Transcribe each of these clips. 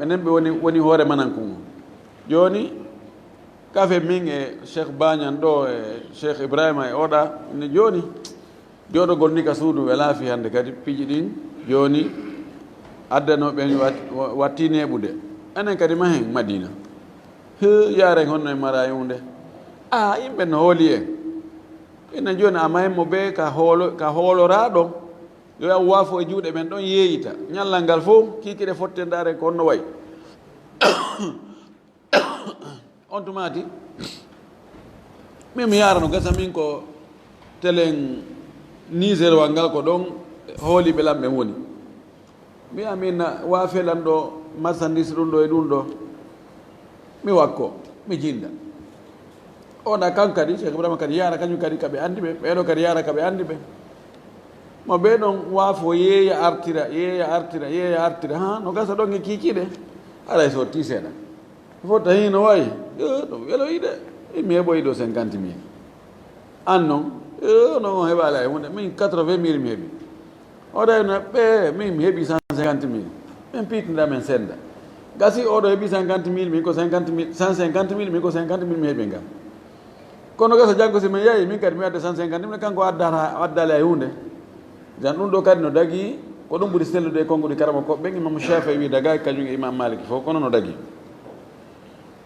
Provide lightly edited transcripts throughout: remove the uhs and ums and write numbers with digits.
enen ɓe woni hoore manan ko joni kafe min e cheikh bañan ɗo e cheikh ibrahima e oɗa ne joni joɗogol ni ka suudu welaafi hannde kadi piiji ɗin joni addanoɓen watti neɓude enen kadi ma hen madina yaren honno e marayunde yimɓe no hooli en enen joni ama hen mo ɓe ka hooloraɗo yo yaw waafo e juuɗe men ɗon yeeyita ñallal ngal fof kikiɗe fottendare ko onno wayi on tumati min mi yarano gasa min ko télé Niger wal ngal ko ɗon hooliɓe lamɓe woni mi amin waafelan ɗo marchandise ɗum ɗo e ɗum ɗo mi wakko mi jinda oɗa kan kadi cheikh ibrahima kadi yara kañum kadi kaɓe andi ɓe ɓeɗo kadi yara kaɓe andi ɓe mo ɓe ɗon waafo yeeya artira ha no gasa ɗon e kikiɗe aɗa so ti seeɗa fof tahi no wayi ɗum weloyi de mi heɓoyi ɗo 50 000 an noon no heɓa ala e hunde min 80 000 mi heeɓi oɗayno ɓe min mi heeɓi 150 000 min piitnida men senda gasi oɗo heeɓi 50 000 min ko 150 000 min ko 50 000 mi heeɓi ngal kono gasa janggo si min yeeyi min kadi mi wadde 150 000 kanko addale e hunde jan ɗum ɗo kadi no dagi ko ɗum ɓuri sellude e konnguɗi karama koɓɓe imam Shafi'i wi daga kañum e imam Maliki fof kono no dagi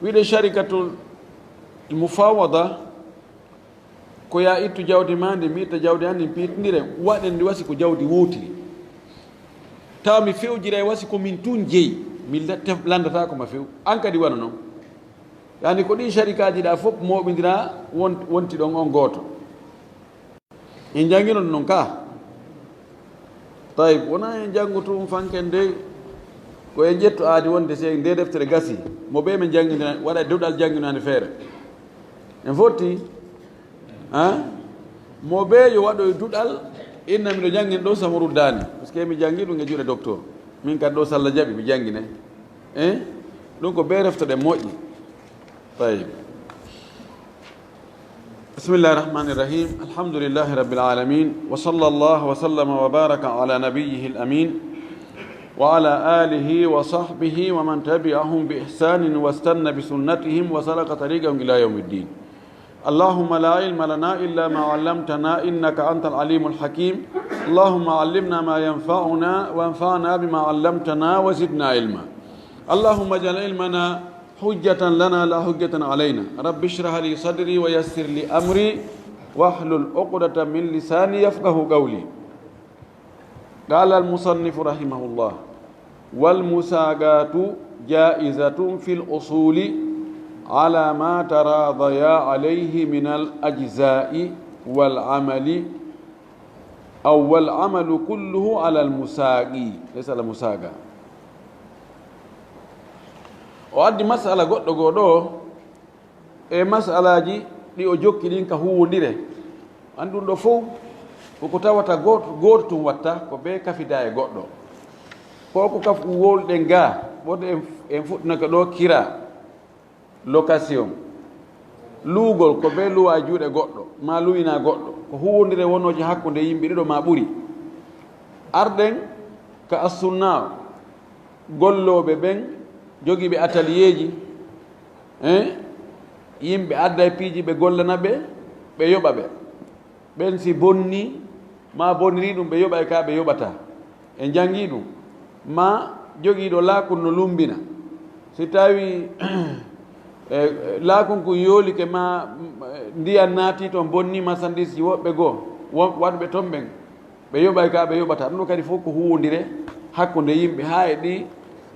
wiide sharikatul mufawada ko ya ittu jawdi ma ndi mi itta jawdi an ndi piitodiren waɗen ndi wasi ko jawdi wotiri taw mi fewjira e wasi komin tun jeeyi mi landata ko ma few an kadi wana noon yani ko ɗi sharikaji ɗa fof moɓidira wonti ɗon on gooto en jangguino noon ka tayib wona en janngu tum fanken de ko en ƴetto aadi wonde se nde deftere gasi mo ɓe men janggidina waɗa dewɗal jangginade feere en fotti mo ɓe yo waɗo e duɗal inna miɗo janggin ɗo samo ruddani par ce que mi janggi ɗum e juuɗe docteur min kadi ɗo sallah jaaɓi mi janggine ɗum ko ɓe reftoɗe moƴƴi tayib بسم الله الرحمن الرحيم الحمد لله رب العالمين وصلى الله وسلم وبارك على نبيه الأمين وعلى آله وصحبه ومن تبعهم بإحسان واستنى بسنتهم وسلك طريقهم إلى يوم الدين اللهم لا علم لنا إلا ما علمتنا إنك أنت العليم الحكيم اللهم علمنا ما ينفعنا وانفعنا بما علمتنا وزدنا علما اللهم اجعل علمنا حجة لنا لا حجة علينا رب اشرح لي صدري ويسر لي أمري واحلل عقدة من لساني يفقه قولي قال المصنف رحمه الله والمساقات جائزة في الأصول على ما تراضيا عليه من الأجزاء والعمل أو والعمل كله على المساقي ليس على المساقى o addi masala goɗɗo goo ɗo e masalaji ɗi o jokki ɗin ka huwodire an ɗum ɗo fof koko tawata gooto tum watta ko ɓe kafida e goɗɗo ko ko kaf wolɗen ga ɓoɗo en fuɗɗinaka ɗo kira location luugol ko ɓe luwa e juuɗe goɗɗo ma luwina goɗɗo ko huwodire wonoji hakkude yimɓe ɗiɗo ma ɓuri arɗen ka assunna golloɓe ɓen jogiiɓe atelier ji yimɓe adda e piiji ɓe gollana ɓe ɓe yoɓa ɓe ɓen si bonni ma bonniri ɗum ɓe yoɓa e ka ɓe yoɓata en jangi ɗum ma jogiiɗo laakun no lumbina si tawi laakun ko yoolike ma ndiyan naati toon bonni marchandise ji woɓɓe goo waɗɓe toon ɓen ɓe yoɓa e ka ɓe yoɓata ɗum ɗo kadi fof ko huwodire hakkude yimɓe ha e ɗi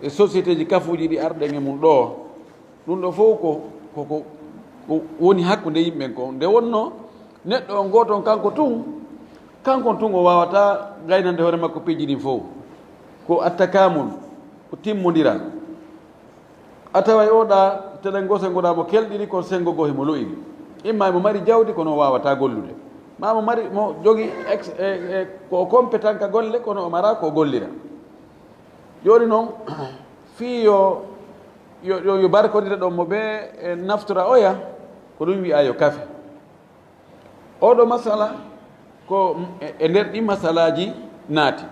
e société ji kafuji ɗi arɗen e mum ɗo ɗum ɗo fof ko woni hakkude yimɓe ko nde wonno neɗɗo on gooton kanko tun o wawata gaynande hoore makko piiji ɗin fof ko attakamum ko timmodira a tawa e oɗa telen gose goɗa mo kelɗiri kon sengo goo himo loyini imma mo mari jawdi kono o wawata gollude ma mo jogi ko compétent ka golle kono o mara ko gollira joni noon fii yo barkodira ɗon mo ɓe e naftora oya ko ɗum wiya yo kafe oɗo masala ko e nder ɗi masalaji naati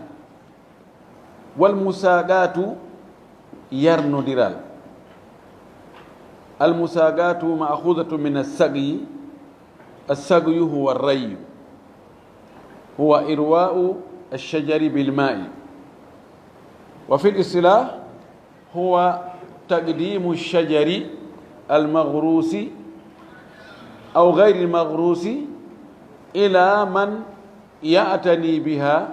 wal musaqatu yarnodiral. Almusagatu ma'khudatu min as-sagyi. As-sagyu huwa ar-rayyu, huwa irwa'u ash-shajari bil ma'i, wa fi al-istilah huwa taqdimu ash-shajari al-maghrusi aw ghayri al-maghrusi ila man ya'tani biha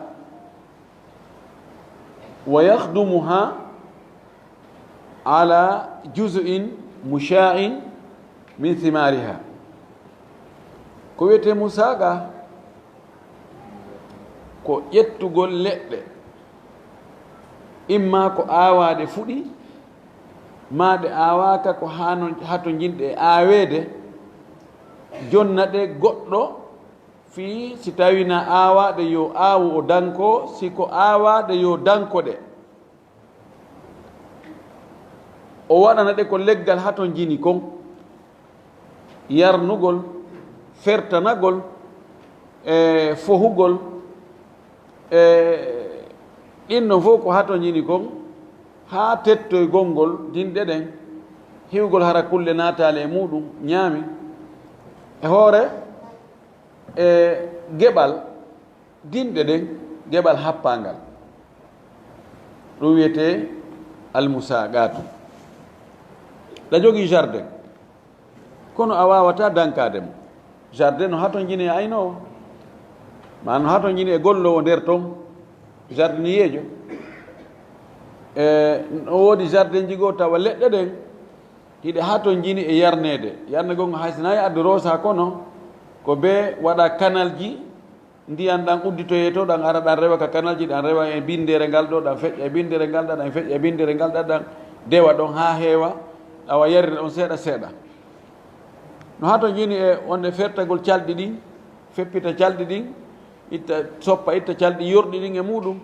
wa yakhdumuha ala juz'in musha'in min thimariha. Ko wiyete musaga ko ƴettugol leɗɗe, imma ko aawade fuɗi ma ɗe aawaka ko hato jinɗe aawede, jonna ɗe goɗɗo fi si tawina aawaɗe yo aawu o danko, siko aawaɗe yo danko ɗe, o waɗana ɗe ko leggal hato jini kon, yarnugol, fertanagol, fohugol, ɗinno fof ko hato jini kon, ha tettoy gongol jinɗe ɗen, hiwgol hara kulle natale e muɗum ñaami e hoore geɓal dinɗe ɗen, geɓal happangal, ɗum wiyete almusagatu. ɗa jogii jardin kono a wawata dankade mo. Jardin no haton jini e aynowo, ma no haton jini e gollowo nder toon, jardiniyejo. No woodi jardin ji goo tawa leɗɗe ɗen hiɗe haton jini e yarnede. Yarne gongo haysinayi addu rosa kono ko be waɗa canal ji, ndiyan ɗan udditoye to ɗan ara ɗan rewa ka canal ji, ɗan rewa e bindere ngal ɗo, ɗan feƴƴa e bindere ngal ɗa, ɗan feƴƴa e bindere ngal ɗa, ɗan dewa ɗon ha heewa, awa yarira on seeɗa seeɗa. No hato jini e wonde fertagol calɗi ɗin, feppita calɗi ɗin, itta soppa, itta calɗi yorɗi ɗin e muɗum,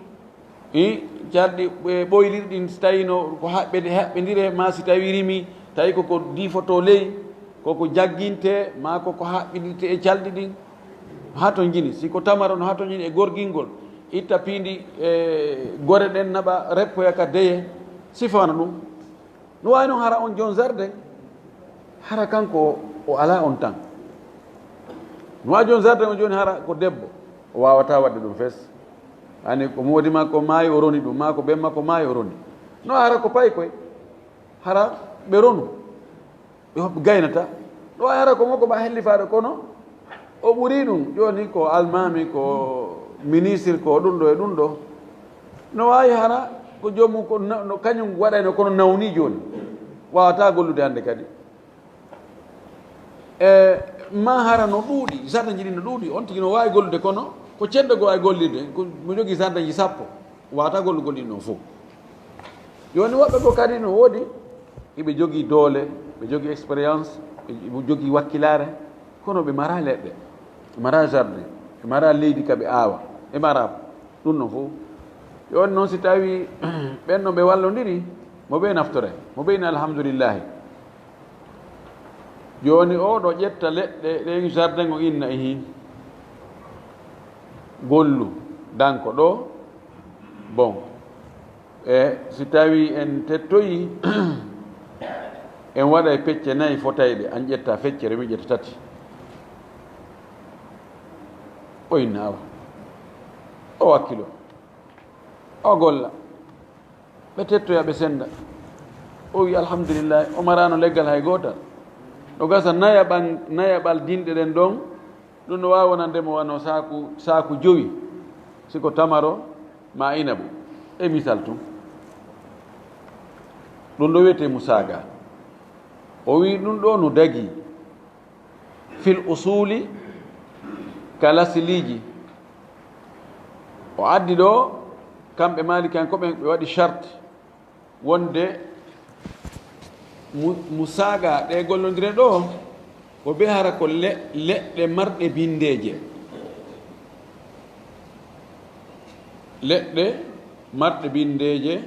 calɗi ɓoylirɗi ɗin so tawino ko haɓɓedire, ma si tawi rimi tawi koko difoto ley, koko jagginte, ma koko haɓɓidirte e calɗi ɗin. No hato jini siko tamaro, no hato jini e gorgingol, itta piindi gore ɗen naɓa reppoya ka deye, sifana ɗum. No wawi noon hara on jon jardin, hara kanko o ala on tan. No wawi jon jardin o joni hara ko debbo, o wawata wadde ɗum fes. Ani ko moodi makko maayi o roni ɗum, ma ko ɓen makko maayi o roni. No hara ko payi koye, hara ɓe ronu, ɓe hoɓe gaynata. No wawi hara ko makko ɓa hellifaɗo, kono o ɓuri ɗum joni ko almami, ko ministre, ko ɗum ɗo e ɗum ɗo. No wawi hara ko jomum ko kañum waɗayno kono nawni joni, wawata gollude hannde kadi. Ma hara no ɗuuɗi, jardin jiɗi no ɗuuɗi, on tigi no wawi gollude, kono ko ceddo go ay gollirde, mo jogui jardin ji 10 wawata gollugol ɗin no fof. Joni woɓɓe go kadi no woodi iɓe jogui doole, ɓe jogui expérience, ɓe jogui wakkilare, kono ɓe mara leɗɗe, ɓe mara jardin, ɓe mara leydi kaɓe aawa, ɓe mara ɗum no fof. Joni noon si tawi ɓenno ɓe wallodiri, mo ɓe naftore, mo ɓeyni alhamdulillahi. Joni oɗo ƴetta leɗɗe ɗen jardin o inna e hin gollu danko ɗo, bon, e si tawi en tettoyi en waɗa e pecce 4 fotayɗe, an ƴetta feccere, mi ƴetta 3, o inna awa, o wakkilo, o golla, ɓe tettoya ɓe senda, o wi alhamdulillahi, o marano leggal hay gotal, no gasa nayaɓal dinɗe ɗen ɗon, ɗum no wawi wonandemo wano saku 5 siko tamaro ma inabu e misal tum. ɗum ɗo wiyete musaga. O wi ɗum ɗo no dagi fil usuli kala siliji. O addi ɗo kamɓe malikankoɓe ɓe waɗi charte wonde musaga ɗe gollodire ɗo ko be hara ko leɗɗe marɗe bindeje, leɗɗe marɗe bindeje,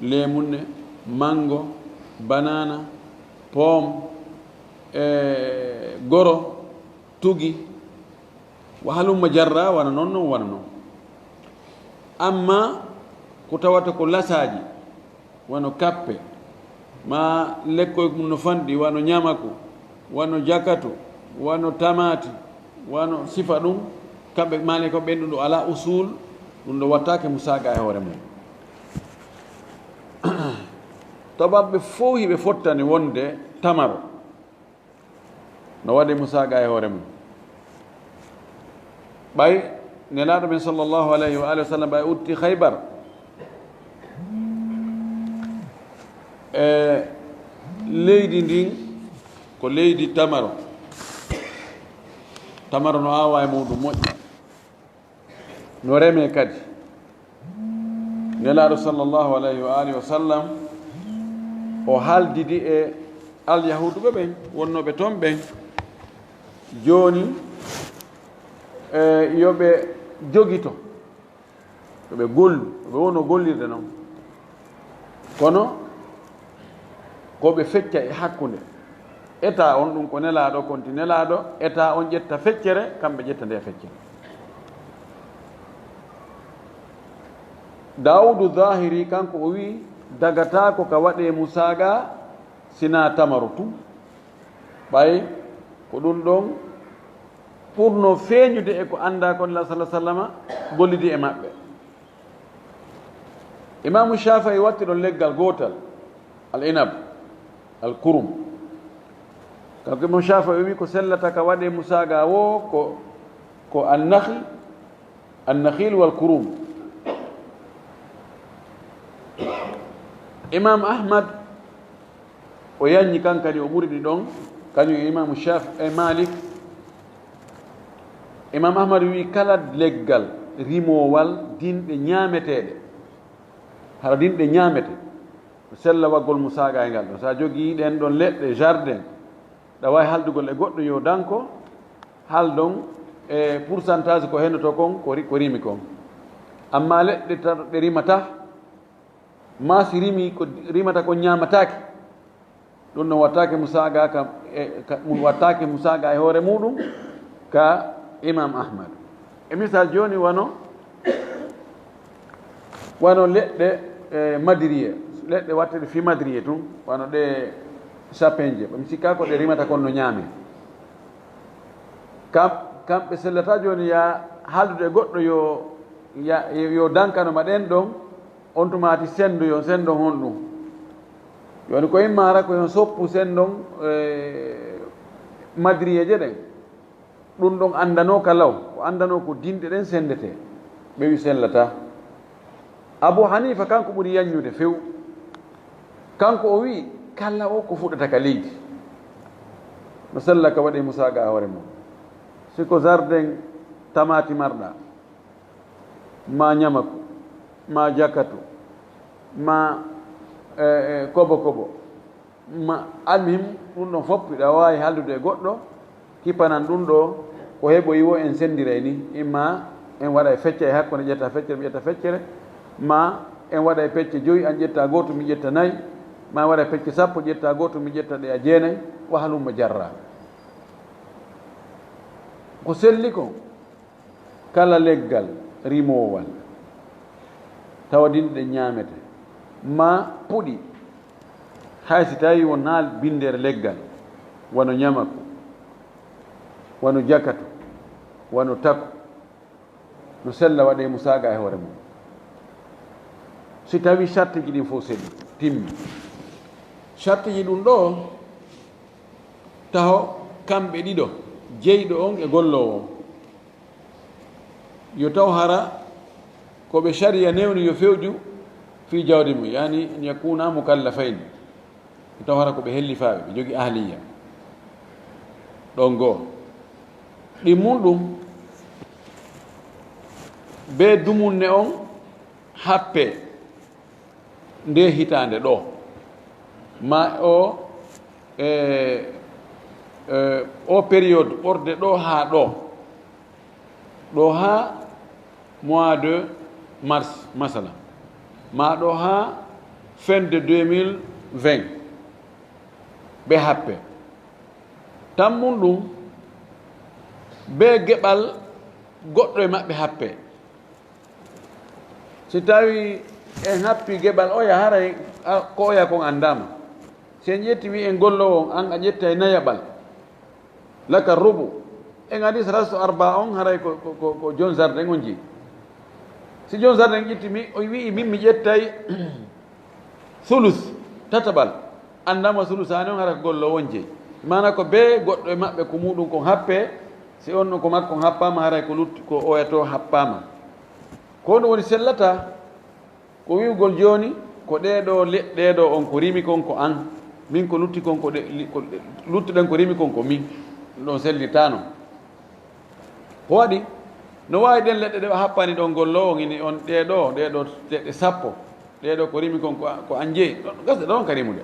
lemunne, mango, banana, pomme, goro, tugi, wa halumma jarra, wana noon wana noon. Amma ko tawata ko lasaji wano kappe ma lekkoy mum no fandi wano ñamaku wano jakatu wano tamati wano sifa ɗum kamɓe mani ko ɓen ɗum ɗo ala usul ɗum ɗo wattake musaga e hoore mum tabaɓe fof hiɓe fottani wonde tamaro no waɗi musaga e hoore mum ɓay nelaɗo men sallllahu alayhi wa alihi wa sallam ɓay utti haybar e leydi ndin ko leydi tamaro tamaro no awa e muɗum moƴƴi no reme kadi nelaɗo sallllahu alayhi wa alihi wa sallam o haaldidi e alyahuduɓe ɓen wonnoɓe toon ɓen joni yoɓe jogito yoɓe gollu ɓe wono gollirde noon kono koɓe fecca e hakkude état on ɗum ko nelaɗo konti nelaɗo état on ƴetta feccere kamɓe ƴetta nde feccere dawudu zahiri kanko o wi dagata ko ka waɗe musaga sina tamaro tum ɓay ko ɗum ɗon ɓurno feeñude e ko anda ko nela sallah sallama gollidi e maɓɓe imamu shafai watti ɗon leggal gotal al inab al kurum kanko imam shafai wi ko sellata ka waɗe musaga wo ko annakhil wal kurum imam ahmad o yanñi kankadi o ɓuriɗi ɗon kañum imamu shafi malik imam ahmad wi kala leggal rimowal dinɗe ñaameteɗe hara dinɗe ñaamete sella waggol musaga e ngal ɗon sa jogii ɗen ɗon leɗɗe jardin ɗa wawi haldugol e goɗɗo yo danko haldon e pourcentage ko hennoto kon ko rimi kon amma leɗɗe ɗe rimata ma si rimi ko rimata ko ñaamatake ɗum ɗon wattake musaga wattake musaga e hoore muɗum ka imam ahmad e misal joni wano leɗɗe madiriye leɗɗe watteɗe fi madiriye tun wano ɗe sapinje ɓe mi sikka ko ɗe rimata kon no ñaame kamɓe sellata joni ya haaldude e goɗɗo yo dankanoma ɗen ɗon on tumati sendoyo sendon honɗum yoni ko immara ko yon soppu sendon madiriyeje ɗen ɗum ɗon andano ka law ko andano ko dinɗe ɗen sendete ɓe wi sellata abou hanifa kanko ɓuuri yaññude few kanko o wi kala o ko fuɗɗata ka leydi no sella ka waɗi musaga a hoore mum siko jardin tamati marɗa ma ñamaku ma jakatu ma kobo ma almihim ɗum ɗon fof ɗa wawi haldude e goɗɗo kipanan ɗum ɗo ko heɓoyi wo en sendira ni imma en waɗa e fecce e hakkude ƴetta feccere mi ƴetta feccere ma en waɗa e pecce joyi an ƴetta goto mi ƴetta nayyi ma waɗa e pecce sappo ƴetta goto mi ƴetta ɗe a jeenayyi wa halumma jarra ko selli ko kala leggal rimowal tawa dinɗe ñaamete ma puɗi hay si tawi won naal bindere leggal wano ñamaku wano jakatu wano taku no sella waɗe musaga e hoore mum si tawi charte ji ɗin fof selli timmi charte ji ɗum ɗo taho kamɓe ɗiɗo jeyɗo on e gollowo yo taw hara koɓe sharia newni yo fewju fi jawdi mum yani en yakuna mukallafayn yo taw hara koɓe hellifaɓe ɓe jogui ahliya ɗon goo ɗi mum ɗum be dumunne on happe nde hitande ɗo ma o période ɓorde ɗo ha ɗo ha mois de mars masala ma ɗo ha fin de 2020 ɓe happe tan mum ɗum be geɓal goɗɗo e maɓɓe happe si tawi en happi geɓal oya haray ko oya kon andama sen ƴetti wi en gollowo an a ƴetta e nayaɓal laka rubu en adi rastu arba on haray ko jon jardin on jii si jon jardin ƴettimi o wi min mi ƴettay sulus tataɓal andama sulusani on hara ko gollowo on jeeyi mana ko be goɗɗo e maɓɓe ko muɗum kon happe si on ɗon ko makko happama haray ko lutti ko oyato happama ko ɗum woni sellata ko wiwgol joni ko ɗeɗo leɗɗe ɗo on ko rimi kon ko an min ko lutti kon ko luttuɗen ko rimi kon ko min ɗon sellitano ko waɗi no wawi ɗen leɗɗe ɗe happani ɗon gollowo ini on ɗeɗo leɗɗe sappo ɗeɗo ko rimi kon ko an jeeyi gasde ɗon ka rimude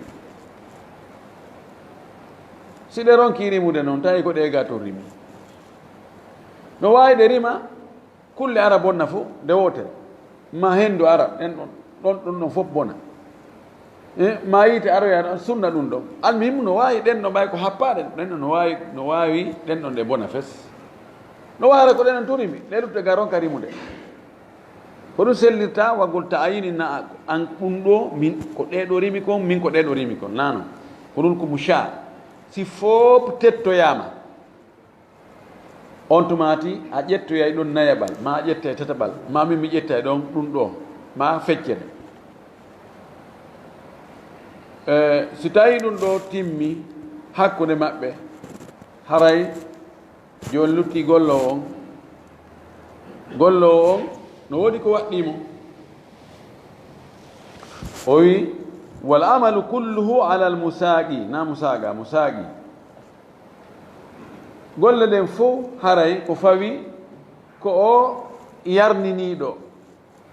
si ɗe ronki rimude noon tawi ko ɗe ga toon rimi no wawi ɗe rima kulle ara bonna fo nde wotere ma hendu ara ɗen ɗon fof bona ma yiite aroya sunna ɗum ɗon almuhimu no wawi ɗen ɗo ɓay ko happaɗe ɗen no wawi ɗen ɗon ɗe bona fes no wara ko ɗen ɗon turimi ɗe ɗutte ga ronka rimude ko ɗum sellirta waggol ta ayini na an ɗum ɗo min ko ɗeɗo rimi kon min ko ɗeɗo rimi kon nano ko ɗum ko mouchar si fof tettoyama on tumati a ƴettoyay ɗon nayaɓal ma a ƴetta e tataɓal ma min mi ƴetta e ɗon ɗum ɗo ma feccere si tawi ɗum ɗo timmi hakkude maɓɓe haray joni lutti gollowo on no woodi ko waɗɗimo o wi wal amalu kulluhu ala al musaqi na musaga musaqi golle ɗen fof haray ko fawi ko o yarniniɗo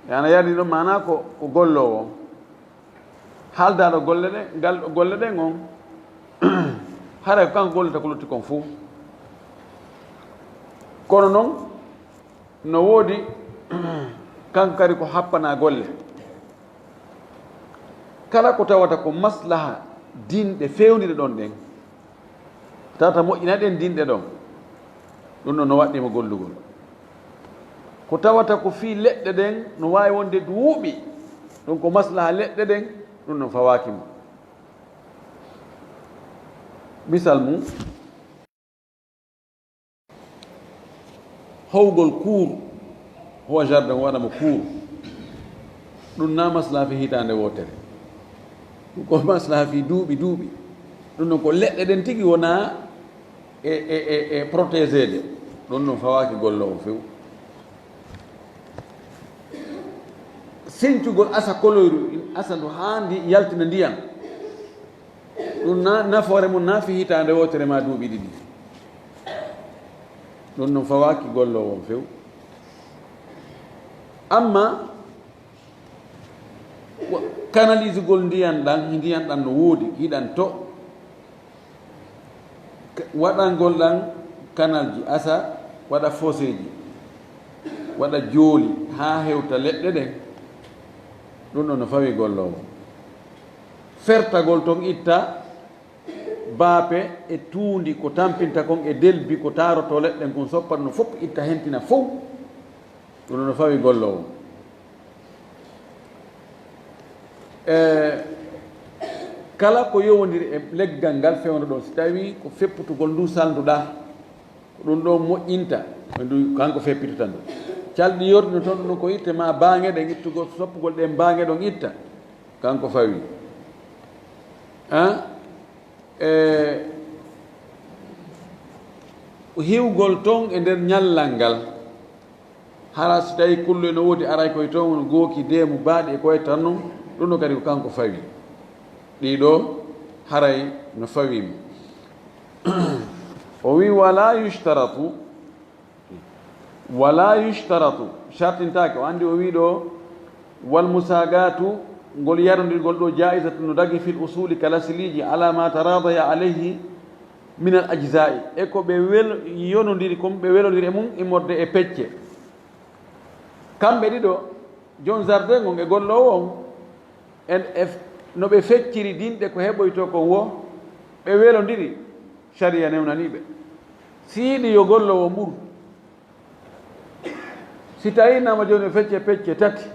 yana yarniɗo mana ko gollowo haaldaɗo golle ɗe ngal golle ɗen on haray ko kanko golleta ko lutti kon fof kono noon no woodi kanko kadi ko happana golle kala ko tawata ko maslaha dinɗe fewniɗe ɗon ɗen tawata moƴƴina ɗen dinɗe ɗon ɗum ɗon no waɗɗimo gollugol ko tawata ko fii leɗɗe ɗen no wawi wonde duuɓi ɗum ko maslaha leɗɗe ɗen ɗum ɗon fawakimo misal mum howgol kuur howa jardin waɗamo kuur ɗum na maslaha fi hitande wotere ɗum ko maslaha fi duuɓi ɗum ɗon ko leɗɗe ɗen tigi wona e protégé de ɗum ɗon fawaki gollowo few sencugol asa koloyru asa ndu handi yaltina ndiyam ɗum na nafoore mum na fi hitande wotere ma duuɓi ɗiɗi ɗum ɗon fawaki gollowo few amma canalisugol ndiyan ɗan no woodi hiɗan to waɗangol ɗan canal ji asa waɗa foseji waɗa jooli ha hewta leɗɗe ɗen ɗum ɗon no fawi gollowo fertagol ton itta baape e tuundi ko tampinta kon e delbi ko taroto leɗɗen kon soppat no fof itta hentina fof ɗum ɗon no fawi gollowo kala ko yowodiri e leggal ngal fewno ɗo si tawi ko fepputugol ndu salduɗa ko ɗum ɗo moƴƴinta ndu kanko feppitata ndu calɗi yordino toon ɗum ko itte ma baŋe ɗen ittugol soppugol ɗen baŋe ɗon itta kanko fawi hiwgol toon e nder ñallal ngal hara so tawi kullu no woodi aray koye toon no gooki deemu baaɗi e koye tan noon ɗum ɗo kadi ko kanko fawi ɗiɗo haray no fawima o wi wala yushtaratu shartintake o andi o wi ɗo wal musagatu ngol yarodirgol ɗo jaisatu no dagi fil usuli kala siliji ala ma taradaya alayhi min al ajzai e ko ɓe yonodiri comme ɓe welodiri e mum immorde e pecce kamɓe ɗiɗo jon jardin on e gollowo on en no ɓe fecciri dinɗe ko heɓoyto kon wo ɓe welodiri sharia newnaniɓe siiɗi yo gollowo ɓuru si tawi nama joni fecce pecce tati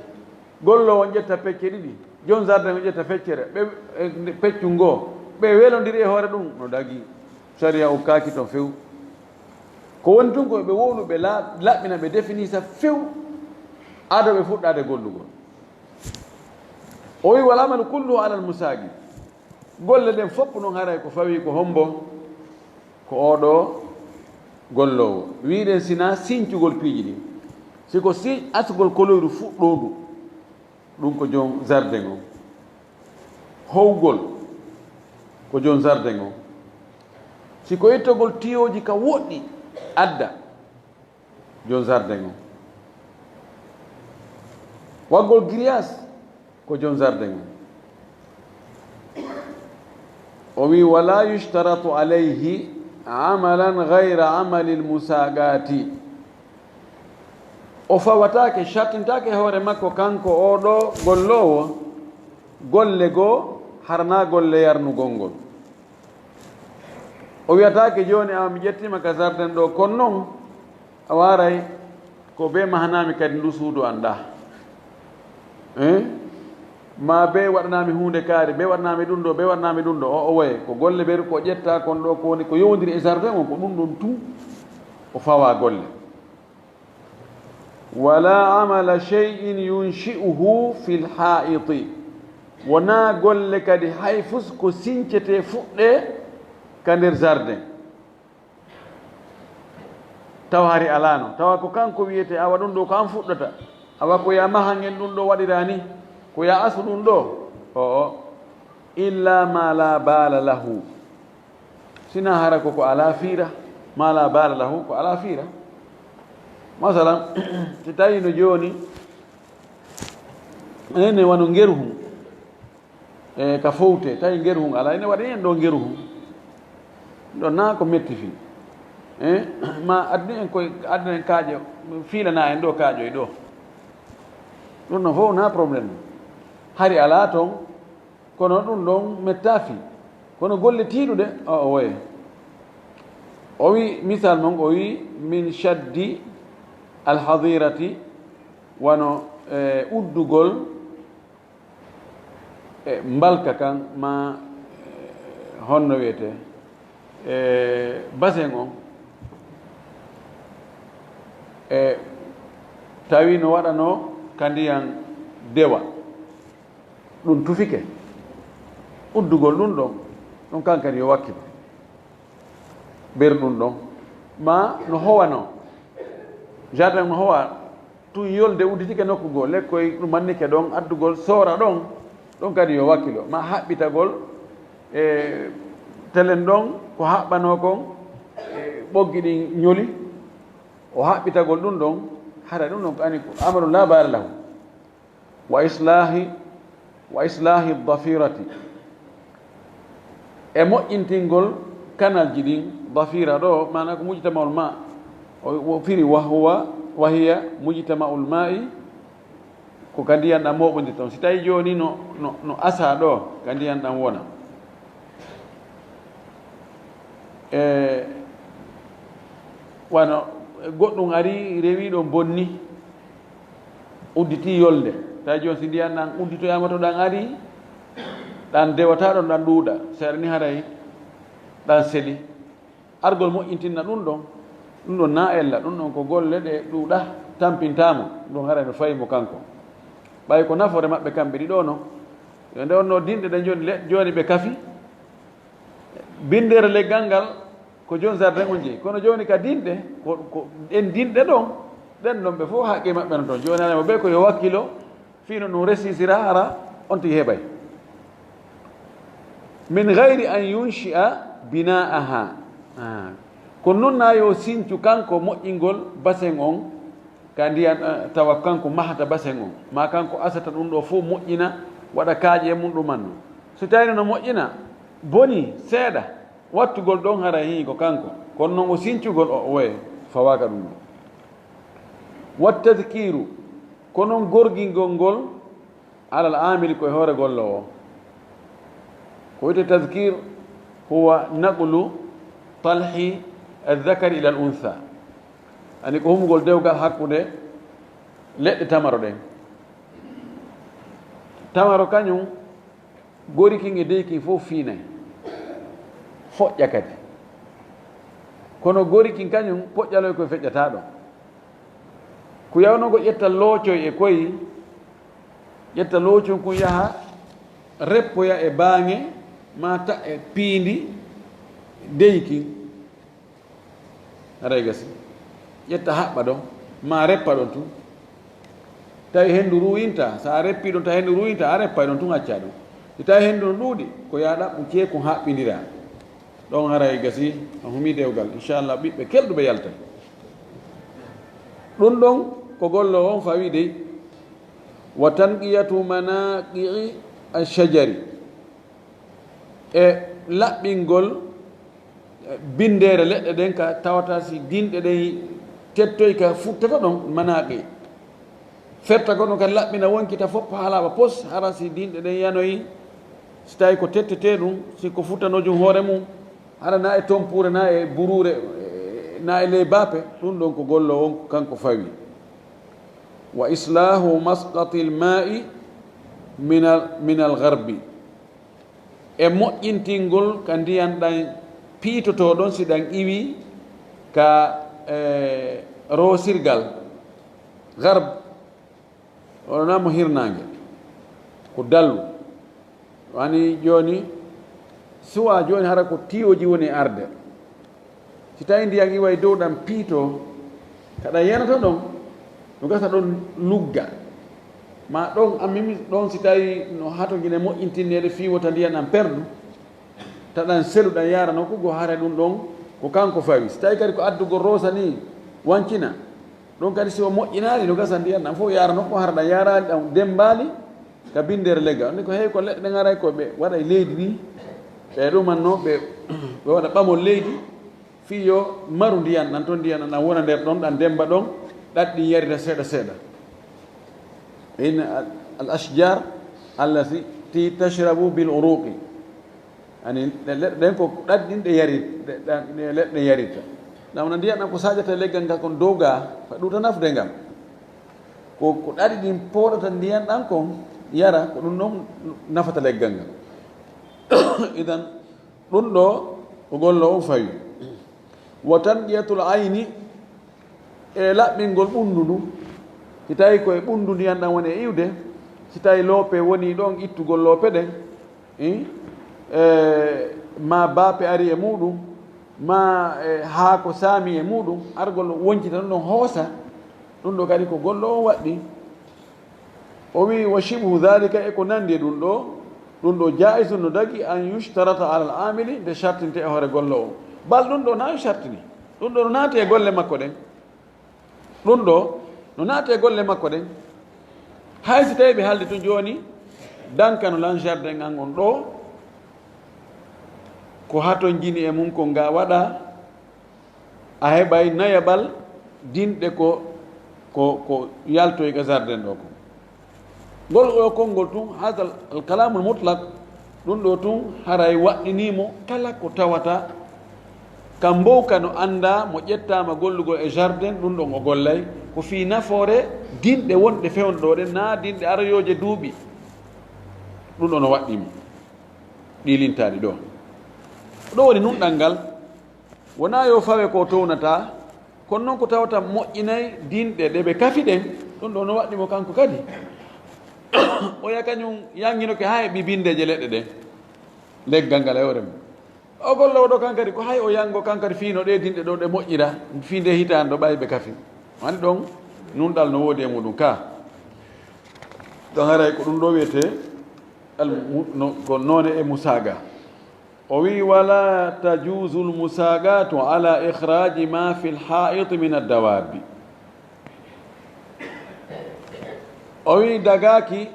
gollo on ƴetta pecce ɗiɗi jon jardin o ƴetta feccere ɓe peccu ngoo ɓe welodiri e hoore ɗum no dagi sharia o kaaki ton few ko woni tun koɓe wownuɓe laɓɓina ɓe définisa few ado ɓe fuɗɗade gollugol o wi wal amalu kulluhu ala almusagi golle ɗen fopp noon haray ko fawi ko hombo ko oɗo gollowo wiɗen sina siñcugol piiji ɗin siko si asgol koloyru fuɗɗodu ɗum ko jon jardin o howgol ko jon jardin o siko ittogol tiyoji ka woɗɗi adda jon jardin o waggol grillage ko jon jardin o wi wala yushtaratu alayhi amalan gayra amali lmusagati o fawatake shartintake hoore makko kanko oɗo gollowo golle goo harna golle yarnugol ngol o wiyatake joni mi ƴettima ka jardin ɗo kono noon a waray ko be mahanami kadi ndu suudu anda ma be waɗanami hunde kaari be waɗanami ɗum ɗo be waɗanami ɗum ɗo o waye ko golle ɓeru ko ƴetta kon ɗo ko woni ko yowdiri e jardin o ko ɗum ɗon tout o fawa golle wala amala shay'in yunshi'uhu fi lhaiti wona golle kadi hay fus ko sincete fuɗɗe ka nder jardin tawa hari alano tawa ko kanko wiyete awa ɗum ɗo ko an fuɗɗata awa ko ya mahangen ɗum ɗo waɗirani ko ya asu ɗum ɗo o illa ma la bala lahu sina hara koko ala fiira ma la bala lahu ko ala fiira masalan so tawi no joni ene wano ngeru hum e ka fowte tawi ngeru hum ala ene waɗa en ɗo ngeru hum ɗo na ko metti fi ma addu en koye addu en kaaƴo fiilana en ɗo kaaƴo e ɗo ɗum no fof na probléme hari ala toon kono ɗum ɗon metta fi kono golle tiiɗuɗe o woye o wi misal noon o wi min shaddi alhadirati wano uddugol mbalka kan ma honno wiyete bassin on tawi no waɗano ka ndiyan dewa ɗum tufike uddugol ɗum ɗon ɗum kankadi yo wakkilo ber ɗum ɗon ma no howano jardin no howa tun yolde udditike nokku goo lekkoye ɗum mannike ɗon addugol soora ɗon ɗon kadi yo wakkilo ma haɓɓitagol e telen ɗon ko haɓɓano kon ɓoggi ɗin ñoli o haɓɓitagol ɗum ɗon hara ɗum ɗon ko ani ko amaru la bala lahu wa islahi dafirati e moƴƴintingol canal ji ɗin dafira ɗo mana ko mujtama'ul ma o firi wahiya mujtama'ul ma'i ko ka ndiyan ɗam moɓodi toon si tawi joni no asa ɗo ka ndiyan ɗam wona wano goɗɗum ari rewi ɗo bonni udditi yolde tawi joni si ndiyan ɗan udditoyama to ɗan ari ɗan dewata ɗon ɗan ɗuuɗa seeɗa ni haray ɗan seeɗi argol moƴƴintinna ɗum ɗon na ella ɗum ɗon ko golle ɗe ɗuuɗa tampintama ɗum haray no fayimo kanko ɓay ko nafore maɓɓe kamɓe ɗiɗo no yo nde wonno dinɗe ɗe joni ɓe kafi bindere leggal ngal ko joni jardin on jeeyi kono joni ka dinɗe ko ɗen dinɗe ɗon ɗen ɗon ɓe fof haqqe maɓɓe no toon joni anamo ɓe ko yo wakkilo fino ɗum resisira hara on tigi heɓay min gayri an yunshi'a bina'aha kono noon na yo sincu kanko moƴƴingol bassin on ka ndiyan tawa kanko mahata bassin on ma kanko asata ɗum ɗo fof moƴƴina waɗa kaaƴe mum ɗumanno so tawino no moƴƴina boni seeɗa wattugol ɗon hara hi ko kanko kono noon o sincugol o woye fawaka ɗum ɗo wattadkiru ko noon gorgingol ngol alal amili koye hoore gollowo o ko wiyete tadkir huwa naqlu talhi aldakari ila al untha ani ko humgol dewgal hakkude leɗɗe tamaro ɗen tamaro kañum gori kin e deyki fof fiinay foƴƴa kadi kono gori kin kañum poƴƴaloy koye feƴƴata ɗon ko yawnogo ƴetta loocoy e koye ƴetta loocon kon yaha reppoya e baaŋe ma ta e piindi deyki aray gasi ƴetta haɓɓa ɗon ma reppa ɗon tun tawi henndu ruyinta so a reppi ɗon tawi henndu ruyinta a reppay ɗon tun acca ɗum so tawi henndu no ɗuuɗi ko ya ɗaɓɓu ceeko haɓɓindira ɗon haray gasi a humi dewgal inchallah ɓiɓɓe kelɗuɓe yaltay ɗum ɗon ko gollo on fawi dey wa tanqiyatu manaqii alshajari e laɓɓingol bindere leɗɗe ɗen ka tawata si dinɗe ɗen tettoy ka futtata ɗon manaqi ferta goɗɗum kadi laɓɓina wonkita fof haalaɓa pos hara si dinɗe ɗen yanoyi so tawi ko tettete ɗum siko futtanojum hoore mum hara na e tompure na e burure na e ley bape ɗum ɗon ko gollo on kanko fawi wa islahu masqati lmai min algarbi e moƴƴintingol ka ndiyan ɗan piitoto ɗon si ɗan iwi ka roosirgal garb onamo hirnange ko dallu wani joni suwa joni hara ko tiyoji woni arde si tawi ndiyan iwa e dow ɗan piito kaɗa yanata ɗon no gasa ɗon lugga ma ɗon amimi ɗon si tawi no hato guine moƴƴintinnede fiwota ndiyan ɗan perdu taɗan selu ɗan yarano kugo hare ɗum ɗon ko kanko fawi si tawi kadi ko addugo rosa ni wancina ɗon kadi si o moƴƴinali no gasa ndiyan ɗan fof yarano ko hara ɗan yarali ɗan dembali ka bindere leggal ni ko heewi ko leɗɗe ɗen aray ko ɓe waɗa e leydi ni ɓe ɗumanno ɓe waɗa ɓamol leydi fi yo maru ndiyan ɗan toon ndiyan ɗan wona nder ɗon ɗan demba ɗon ɗaɗɗi yarita seeɗa seeɗa in al ashjar allati tashrabu bil uruqi ani leɗɗe ɗen ko ɗaɗɗinɗe yari leɗɗe yarita ɗamna ndiyan ɗan ko saƴata leggal ngal kon dow ga ɗuta nafde ngam ko ɗaɗi ɗin pooɗata ndiyan ɗan kon yara ko ɗum ɗon nafata leggal ngal idan ɗum ɗo ko gollo on fawi wa tanqiyatul ayni e laɓɓingol ɓundu ndu si tawi koye ɓundu ndiyan ɗan woni e iwde si tawi loope woni ɗon ittugol loope ɗen ma baape ari e muɗum ma haako saami e muɗum argol woncita ɗum ɗon hoosa ɗum ɗo kadi ko gollo on waɗɗi o wi wa shibhu dhalika e ko nandi e ɗum ɗo jaisu no dagi an yushtarata ala al amili nde chartinte e hoore gollo o bal ɗum ɗo na chartini ɗum ɗo no naati e golle makko ɗen ɗum ɗo no naati e golle makko ɗen hay si tawi ɓe haalde to joni dankano lan jardin an on ɗo ko haton jini e mum ko nga waɗa a heɓay nayaɓal dinɗe ko yaltoy ka jardin ɗo ko ngol o konngol tun hada al kalamul mutlaq ɗum ɗo tun haray waɗɗinimo kala ko tawata kam mbowka no anda mo ƴettama gollugol e jardin ɗum ɗon o gollay ko fi nafoore dinɗe wonɗe fewne ɗo ɗen na dinɗe arayoje duuɓi ɗum ɗo no waɗɗimo ɗilintaɗi ɗo ɗo woni nunɗal ngal wona yo fawe ko townata kono noon ko tawata moƴƴinay dinɗe ɗe ɓe kafi ɗen ɗum ɗo no waɗɗimo kanko kadi o ya kañum yanginoke ha e ɓibindeje leɗɗe ɗen leggal ngal e hoore mum o gollowo ɗo kankadi ko hay o yango kankadi fiino ɗe dinɗe ɗo ɗe moƴƴira finde hitande ɗo ɓawi ɓe kafi wani ɗon nunɗal no woodi e muɗum ka ɗon haray ko ɗum ɗo wiyete ko noone e musaga o wi wala tajuzu lmusagatu ala ihraji ma fi lha'it min addawabi o wi dagaki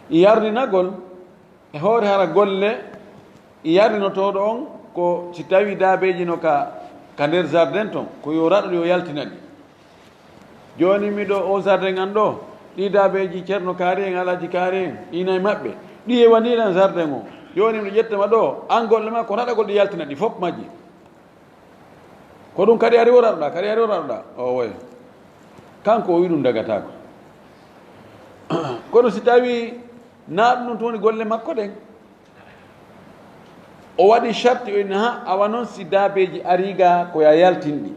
yarninagol e hoore hara golle yarninotoɗo on ko si tawi daabeji no ka nder jardin ton ko yo raɗo yo yaltinaɗi joni miɗo o jardin an ɗo ɗi daabeji ceerno kaari en alaji kaari en ɗinayi maɓɓe ɗi e waniɗan jardin o joni miɗo ƴettama ɗo an golle ma ko raɗagol ɗi yaltinaɗi fof majji ko ɗum kadi ari o raɗoɗa o woya kanko o wi ɗum dagatako kono si tawi naaɗum ɗum towoni golle makko ɗen o waɗi charte o ha awa noon si daabeji ariga koya yaltinɗi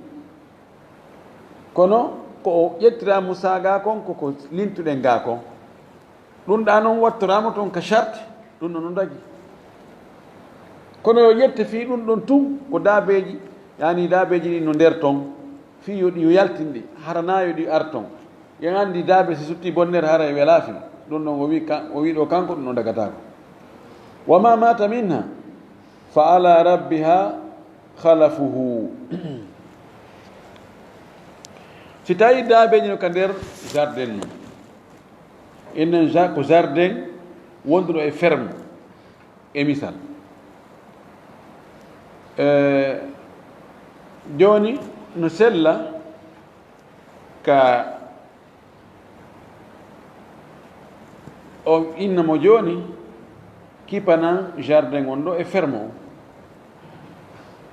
kono ko o ƴettira Moussa ga kon koko lintuɗen ga kon ɗum ɗa noon wattorama toon ka charte ɗum ɗo no dagi kono yo ƴette fi ɗum ɗon tum ko daabeji yani daabeji ɗi no nder toon fi yo yaltinɗi harana yo ɗi ar toon yen andi daabe si sutti bonnere hara e welaafi ɗum ɗon o wi ɗo kanko ɗum ɗo dagatako wama mata minha fa ala rabbiha khalafuhu si tawi daabeji no ka nder jardin noon enen ko jardin wonduɗo e ferme e misal joni no sella ka o innamo joni kipana jardin on ɗo e ferme o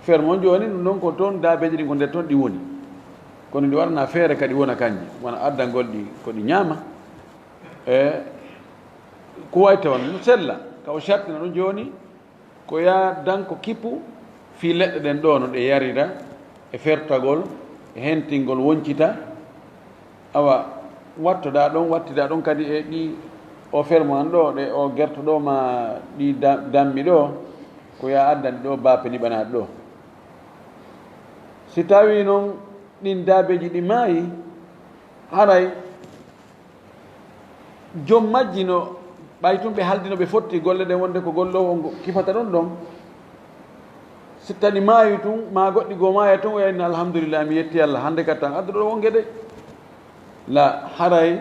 ferme on joni ɗum ɗon ko toon daabeji ɗi ko nder toon ɗi woni kono ɗi waɗana feere kadi wona kanji wona addangol ɗi ko ɗi ñaama e ko way tawan no sella ka o sartina ɗum joni ko ya danko kippu fi leɗɗe ɗen ɗo no ɗe yarira e fertagol e hentingol woncita awa wattoɗa ɗon wattida ɗon kadi e ɗi o ferme an ɗo ɗe o gerto ɗo ma ɗi dammi ɗo ko ya addani ɗo bape liɓanaɗe ɗo si tawi noon ɗin daabeji ɗi maayi haray joom majji no ɓay tum ɓe haldino ɓe fotti golle ɗen wonde ko gollowo kifata ɗon ɗon si tani maayi tum ma goɗɗi goo maaya tun o yayno alhamdulillah mi yetti Allah hande kat tan adduɗo ɗo wonge de la haray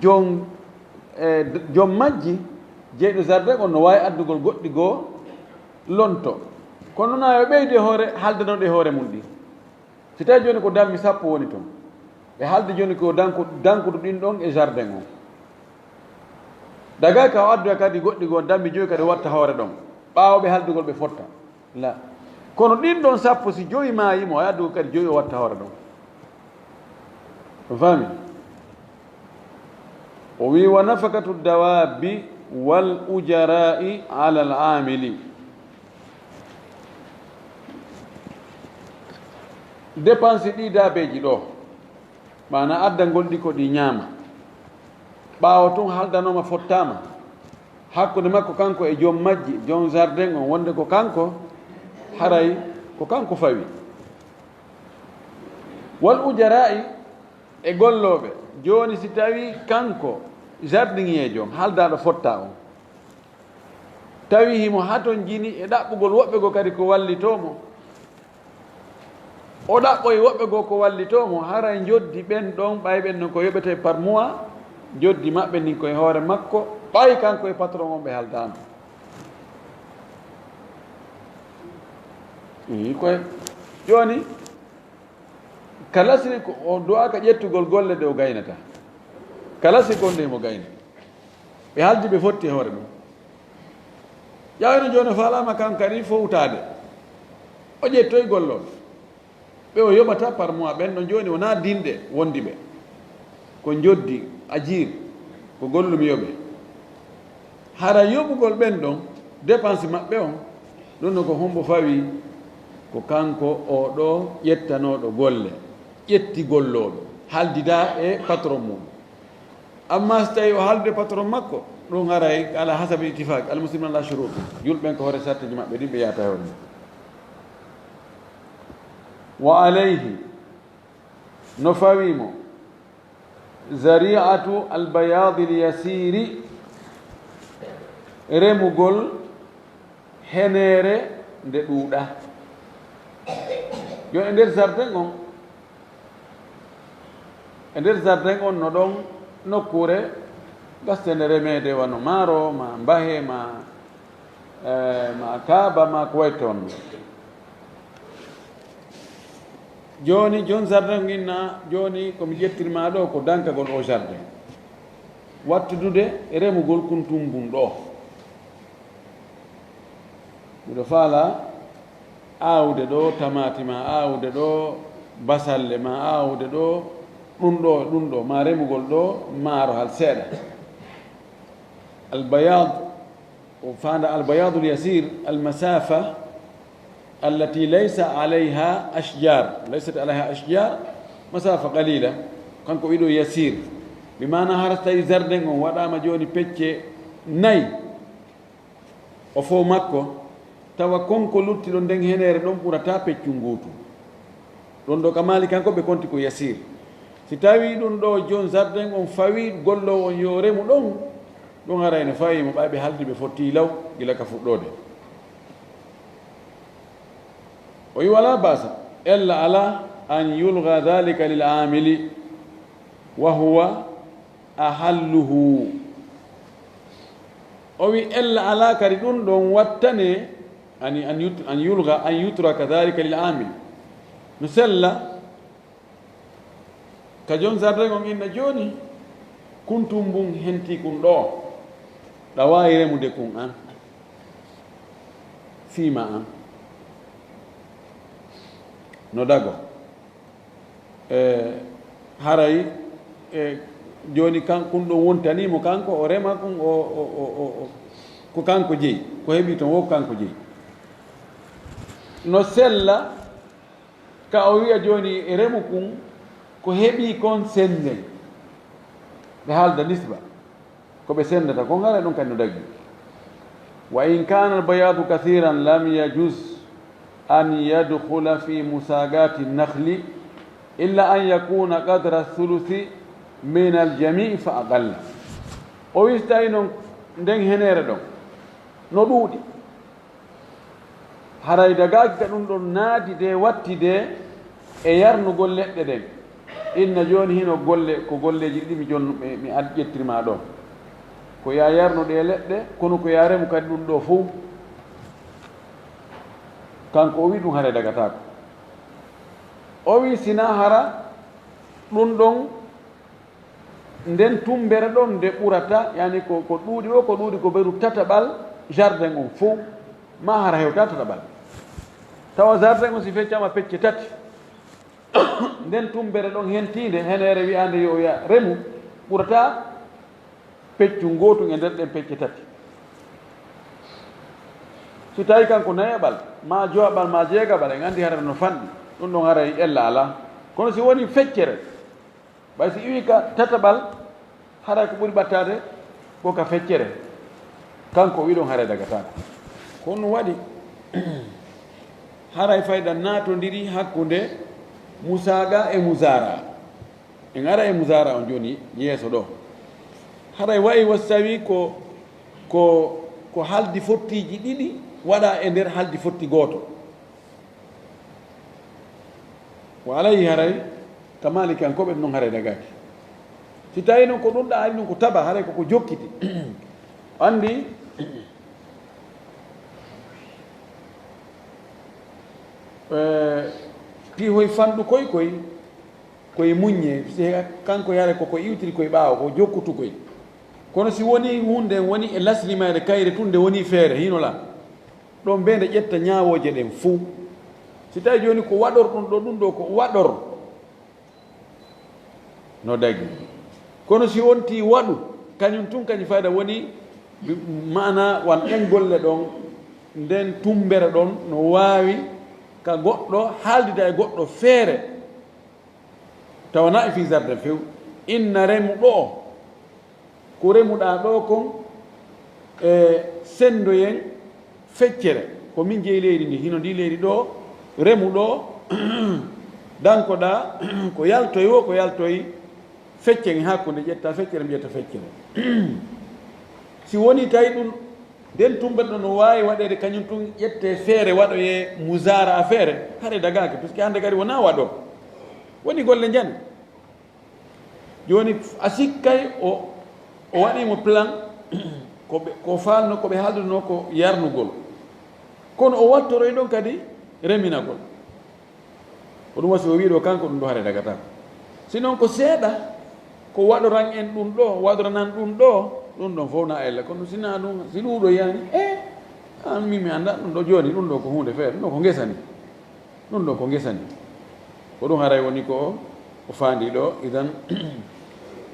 joom majji jeyɗo jardin on no wawi addugol goɗɗi goo lonto kono na yo ɓeyde hoore haaldanoɗo e hoore mum ɗi si tawi joni ko dammi sappo woni toon ɓe haalde joni ko dankuɗo ɗin ɗon e jardin o dagay ka o addoya kadi goɗɗi goo dammi joyi kadi watta hoore ɗon ɓawoɓe haaldugol ɓe fotta la kono ɗin ɗon sappo si joyi mayimo o addugo kadi joyi o watta hoore ɗon o fami o wi wa nafakatu dawabi wal ujarai ala al amili dépense ɗi daabeji ɗo mana addangol ɗi ko ɗi ñaama ɓaawo tun haldanoma fottama hakkude makko kanko e joom majji joom jardin on wonde ko kanko haray ko kanko fawi wal ujarai e golloɓe joni si tawi kanko jardinier joom haldaɗo fotta on tawi himo haton jini e ɗaɓɓugol woɓɓe goo kadi ko wallitomo o ɗaɓɓoye woɓɓe goo ko wallitomo haray joddi ɓen ɗon ɓayɓen non ko yoɓete par mois joddi maɓɓe ni koye hoore makko ɓay kanko e patron on ɓe haldama koye joni kalasri ko o duwaka ƴettugol golle ɗe o gaynata kalasri gonɗe himo gayna ɓe haldi ɓe fotti e hoore mum ƴawino joni falama kan kadi fowtade o ƴettoye golloɓe ɓe o yoɓata par mois ɓen ɗon joni wona dinɗe wondi ɓe ko joddi ajir ko gollumi yoɓe hara yoɓugol ɓen ɗon dépense maɓɓe on ɗum no ko hombo fawi ko kanko o ɗo ƴettanoɗo golle ƴetti golloɓe haldida e patron mum amma so tawi o haaldude patron makko ɗum haray ala hasabe itifaq almuslimin ala shurut julɓen ko hoore sarteji maɓɓe ɗin ɓe yata e hoore wa alayhi no fawimo zari'atu albayadi lyasiri remugol henere nde ɗuuɗa yo e nder jardin on no ɗon nokkure gastende remede wano maaro ma mbahe ma kaaba ma ko way toon joni jon jardin inna joni komi ƴettirma ɗo ko dankagol o jardin wattudude remugol kuntumbum ɗo miɗo faala aawde ɗo tamati ma aawde ɗo basalle ma aawde ɗo ɗum ɗo ma remugol ɗo maaro hal seeɗa albayad o fanda albayadu lyasir almasafa التي ليس عليها أشجار ليست عليها أشجار مسافة قليلة كان كويدو يسير بمعنى هرستا يزردن ودا ما جوني بيتشي ناي وفو مكو توا كونكو لوتي دون دين هنير دون بورتا بيتشو غوتو دون دو كمالي كانكو بكونتي كو يسير si tawi ɗum ɗo joni jardin on fawi gollowo on yo remu ɗon arayno fawi mo ɓayɓe haldi ɓe fotti law gila ka fuɗɗode o wi wala basa ella ala an yulga dhalika lil amili wa huwa ahalluhu o wi ella ala kadi ɗum ɗon wattane an yulga an yutraka dhalika lil amil no sella ka jon jardin on inna joni kuntum bun henti kun ɗo ɗa wawi remude kun an fiima an no dago haray joni kan kun ɗo wontanimo kanko o rema kun ko kanko jeeyi ko heeɓi ton wo kanko jeeyi no sella ka o wiya joni e remu kun ko heɓi kon sende ɓe haalda nisba ko ɓe sendata ko ngara ɗum kadi no daggi wa in kana albayadu kathiran lam yajuz an yadkhula fi musagati النخل illa an yakuna qadra thuluthi min aljamii fa aqalla o wistayi noon nden henere ɗon no ɗuuɗi haray dagaki ka ɗum ɗon naati de watti de e yarnugol leɗɗe ɗen inna joni hino golle ko golleji ɗi mi jon mi ƴettirma ɗo ko ya yarnuɗe leɗɗe kono ko ya remu kadi ɗum ɗo fuu kanko o wi ɗum hara dagatako o wi sina hara ɗum ɗon nden tumbere ɗon nde ɓurata yani ko ɗuuɗi ɗo ko ɗuuɗi ko ɓeru tataɓal jardin on fuu ma hara hewta tataɓal tawa jardin on si feccama pecce tati nden tumbere ɗon hentinde henere wiyande yo ya remu ɓurata peccu gotu e nder ɗen pecce tati si tawi kanko nayaɓal ma jowaɓal ma jeegaɓal en andi hara no fanɗi ɗum ɗon haray ella ala kono si woni feccere ɓay si iwi ka tataɓal haray ko ɓuri ɓattade ko ka feccere kanko wi ɗon haray dagatako kono ɗum waɗi haray fayda natodiri hakkude musaga e musara en ara e musara on joni yeeso ɗo haray wayi wastawi ko haldi fottiji ɗiɗi waɗa e nder haldi fotti goto wa alayi haray kamali kan koɓe noon haray dagaki si tawi noon ko ɗum ɗa ari noon ko taba haray koko jokkiti andi ti hoye fanɗu koye muñe kanko yare koko iwtiri koye ɓaawa ko jokkutu koye kono si woni hunde woni e laslimade kayre tun nde woni feere hinola ɗon mbe nde ƴetta ñaawoje ɗen fuu si tawi joni ko waɗor ɗum ɗo ko waɗor no dagi kono si wonti waɗu kañum tun kañum fayda woni mana wan ɗen golle ɗon nden tumbere ɗon no waawi ka goɗɗo haaldida e goɗɗo feere tawana e fi jardin few inna remu ɗo ko remuɗa ɗo kon e sendoyen feccere ko min jeeyi leydi ndi hino ndi leydi ɗo remu ɗo dankoɗa ko yaltoy wo ko yaltoy feccere hakkude ƴetta feccere mi ƴetta feccere si woni tawi ɗum nden tumbeɗe ɗo no wawi waɗede kañum tun ƴette feere waɗoye musara a feere haɗe dagaki puisque hande kadi wona waɗo woni golle jani joni a sikkay o waɗimo plan ko falno koɓe haalduno ko yarnugol kono o wattoroy ɗon kadi reminagol ko ɗum wasi o wiɗo kanko ɗum ɗo haɗe dagatako sinon ko seeɗa ko waɗoran en ɗum ɗo waɗoranan ɗum ɗo ɗum ɗon fof na elle kono sina ɗum si ɗuɗo yani an mimi anda ɗum ɗo joni ɗum ɗo ko hunde feere ɗum ɗo ko gesani ɗum ɗo ko gesani ko ɗum haray woni ko o faandi ɗo idan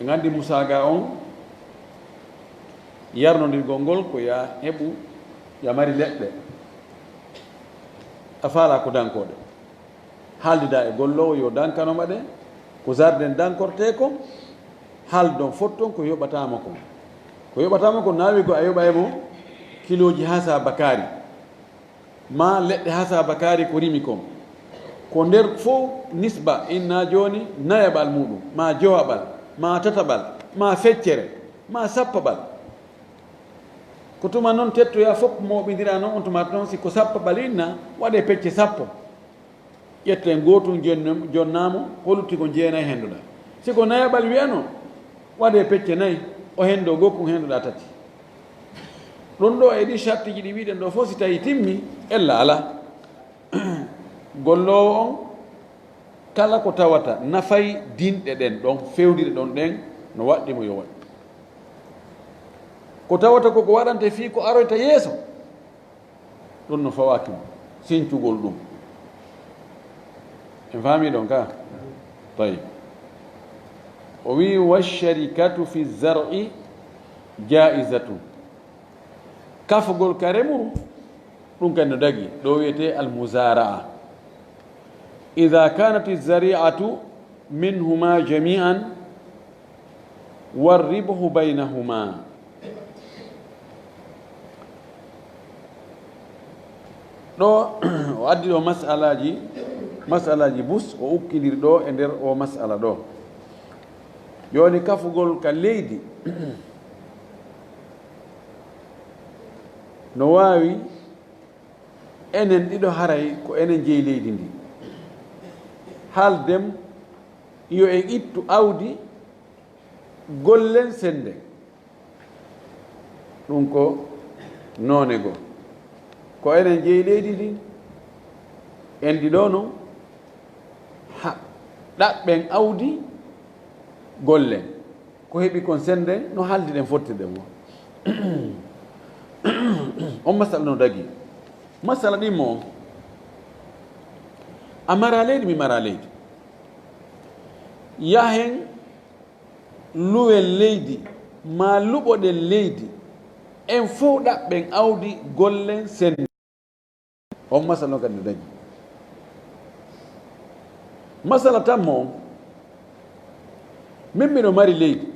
e gandi musaga on yarnodirgol ngol ko ya heɓu ya mari leɗɗe a faala ko dankoɗe haaldida e gollowo yo dankanoma ɗe ko jardin dankorte ko haaldon fotton ko yoɓatama ko naawi ko a yoɓa e mo kiloji ha sa bakari ma leɗɗe ha sa bakari ko rimi kon ko nder fof nisba inna joni nayaɓal muɗum ma jowaɓal ma tataɓal ma feccere ma sappaɓal ko tuma noon tettoya fof moɓidira noon on tumata noon siko sappaɓal inna waɗe pecce sappo ƴette gotum jonnamo holutti ko jeenayi hendoɗa siko nayaɓal wiyano waɗe pecce nayyi o hendo gokkum hendoɗa tati ɗum ɗo e ɗi chartiji ɗi wiɗen ɗo fof si tawi timmi ella ala gollowo on kala ko tawata nafay dinɗe ɗen ɗon fewdiɗe ɗon ɗen no waɗɗimo yo waɗ ko tawata koko waɗante fii ko aroyta yeeso ɗum no fawakimo sincugol ɗum en faami ɗon ka tawi o wi washarikatu fi zar'i jaizatu kafugol ka remuru ɗum kadi no dagi ɗo wiyete almusaraa ida kanat zari'atu minhuma jami'an warribhu baynahuma ɗo o addi ɗo masalaji bus o ukkidiri ɗo e nder o masala ɗo joni kafugol ka leydi no wawi enen ɗiɗo haray ko enen jeeyi leydi ndi haaldem yo en ittu awdi gollen sende ɗum ko noone goo ko enen jeeyi leydi ndi en ɗiɗo noon ɗaɓɓen awdi gollen ko heɓi kon sende no haaldiɗen fottirɗen wo on masala no dagi masala ɗimmo on a mara leydi mi mara leydi yahen luwen leydi ma luɓoɗen leydi en fof ɗaɓɓen awdi gollen sende on masala no kadi no dagi masala tanmo on min miɗo mari leydi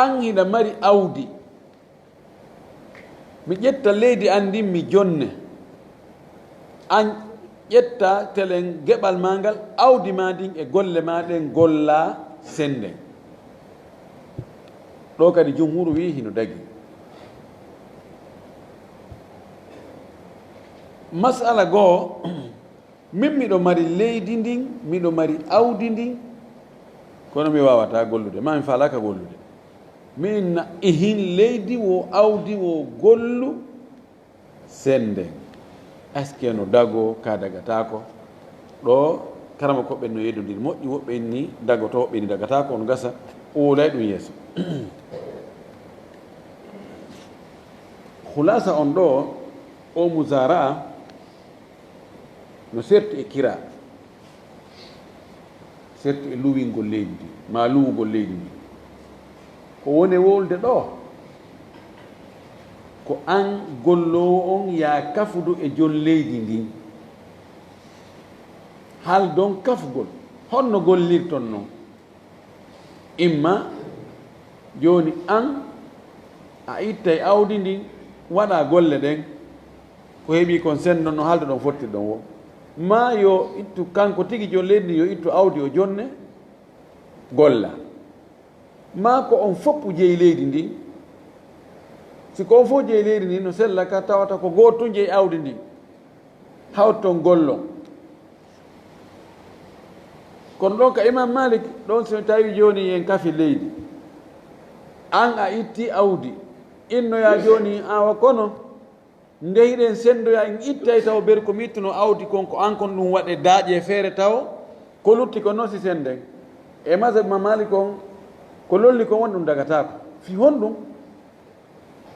an hiɗa mari awdi mi ƴetta leydi an ndin mi jonne an ƴetta telen geɓal ma ngal awdi ma ndin e golle ma ɗen golla senden ɗo kadi jumhuru wi hino dagi masala goo min miɗo mari leydi ndin miɗo mari awdi ndin kono mi wawata gollude ma mi falaka gollude min ihin leydi wo awdi wo gollu senden est ce que no dago ka dagatako ɗo karama koɓɓe no yeddodiri moƴƴi woɓɓe ni dagoto woɓɓe ni dagatako on gasa oolay ɗum yeeso hulasa on ɗo o musara no serti e kira serti e luwingol leydi ndi ma luwugol leydi ndi ko woni wolde ɗo ko an gollowo on ya kafudu e jon leydi ndin hal don kafugol honno gollirton noon imma joni an a ittay awdi ndin waɗa golle ɗen ko heeɓi kon senno no haalde ɗon fottirɗon wo ma yo ittu kanko tigi jon leydi ndi yo ittu awdi o jonne golla ma ko on foppu jeeyi leydi ndi si ko on fof jeeyi leydi ndi no sella ka tawata ko goto jeeyi awdi ndi hawton gollon kono ɗon ka imam malik ɗon so tawi joni en kafi leydi an a itti awdi innoya joni awa kono ndehiɗen sendoya en ittay taw ber ko mi ittuno awdi kon ko an kon ɗum waɗe daaƴe feere taw ko lutti ko noon si senden e masab ma malik on ko lolli ko won ɗum dagatako fi honɗum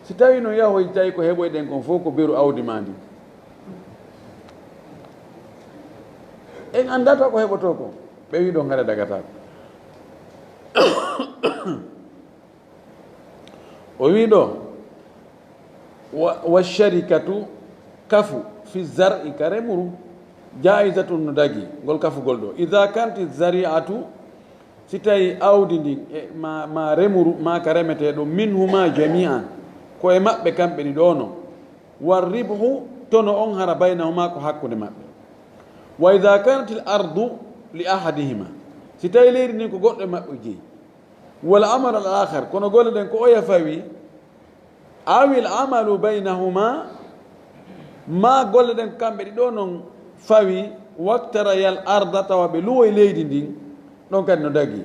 si tawi no yahoy tawi ko heɓoyɗen kon fof ko beru awdi ma ndi en andata ko heɓoto ko ɓe wi ɗo ngara dagata o wi ɗo wa sharikatu kafu fi zar'i ka remuru jaizatun no dagi ngol kafugol ɗo ida kanti zari'atu si tawi awdi ndin ma remuru ma ka remeteɗo min huma jami'an koye maɓɓe kamɓe ɗi ɗo no war ribhu tono on hara baynahuma ko hakkude maɓɓe wa ida kanat l ardu li ahadihima si tawi leydi ndin ko goɗɗo e maɓɓe jeeyi wal amalu al akhar kono golle ɗen ko oya fawi awi l amalu baynahuma ma golle ɗen kamɓe ɗi ɗo non fawi waktarayal arda tawa ɓe luwoye leydi ndin ɗon kadi no dagi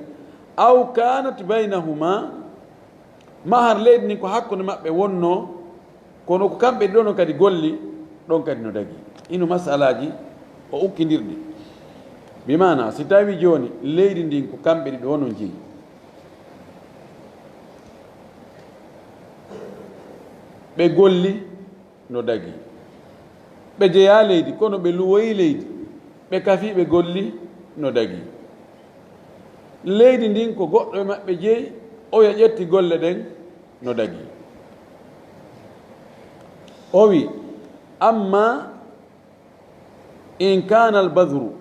aw kanat baynahuma ma har leydi ndin ko hakkude maɓɓe wonno kono ko kamɓe ɗi ɗo non kadi golli ɗon kadi no dagi ino masalaji o ukkidirɗi bimana si tawi joni leydi ndin ko kamɓe ɗi ɗo non jeeyi ɓe golli no dagi ɓe jeeya leydi kono ɓe luwoyi leydi ɓe kafi ɓe golli no dagi leydi ndin ko goɗɗo e maɓɓe jeeyi oya ƴetti golle ɗen no dagi o wi amma in kana al badru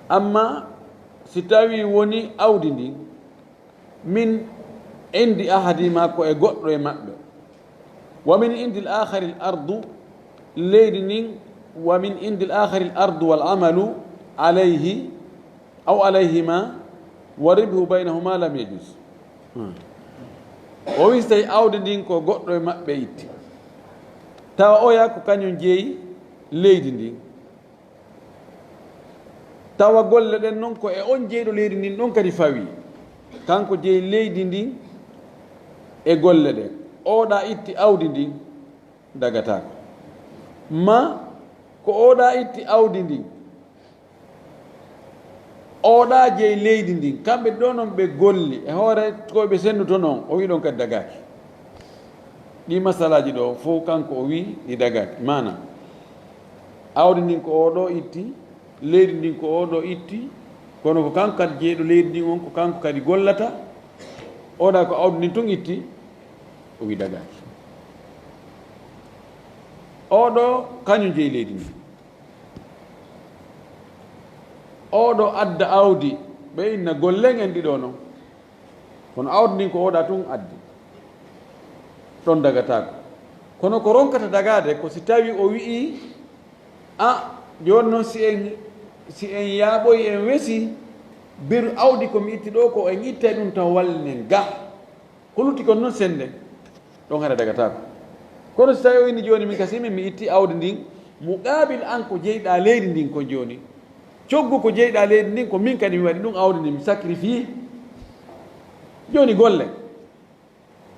amma si tawi woni awdi ndin min indi ahadima ko e goɗɗo e maɓɓe wa min indi l akhari l ardu leydi ndin wa min indi l akhari l ardu wal amalu alayhi aw alayhima wa ribhu baynahuma lam yajus o wi so tawi awdi ndin ko goɗɗo e maɓɓe itti tawa oya ko kañum jeeyi leydi ndin tawa golle ɗen noon ko e on jeyɗo leydi ndin ɗon kadi fawi kanko jeeyi leydi ndin e golle ɗen oɗa itti awdi ndin dagatako ma ko oɗa itti awdi ndin oɗa jeeyi leydi ndin kamɓe ɗo noon ɓe golli e hoore koɓe sennuto noon o wi ɗon kadi dagaki ɗi masalaji ɗo fof kanko o wi ɗi dagaki mana awdi ndin ko oɗo itti leydi ndin ko oɗo itti kono ko kanko kadi jeeyɗo leydi ndin on ko kanko kadi gollata oɗa ko awdi ndin tun itti o wi dagaki oɗo kañum jeeyi leydi ndin oɗo adda awdi ɓe inna gollen en ɗiɗo noon kono awdi ndin ko oɗa tun addi ɗon dagatako kono ko ronkata dagade ko si tawi o wi'i a joni noon si en yaaɓoyi en wesi biru awdi komi itti ɗo ko en ittay ɗum taw wallinen ga ko lutti kon noon sende ɗon hara dagatako kono si tawi o inni joni min kasimi mi itti awdi ndin muqabil an ko jeyɗa leydi ndin ko joni coggu ko jeyɗa leydi ndin ko min kadi mi waɗi ɗum awdi ndin mi sacrifie joni golle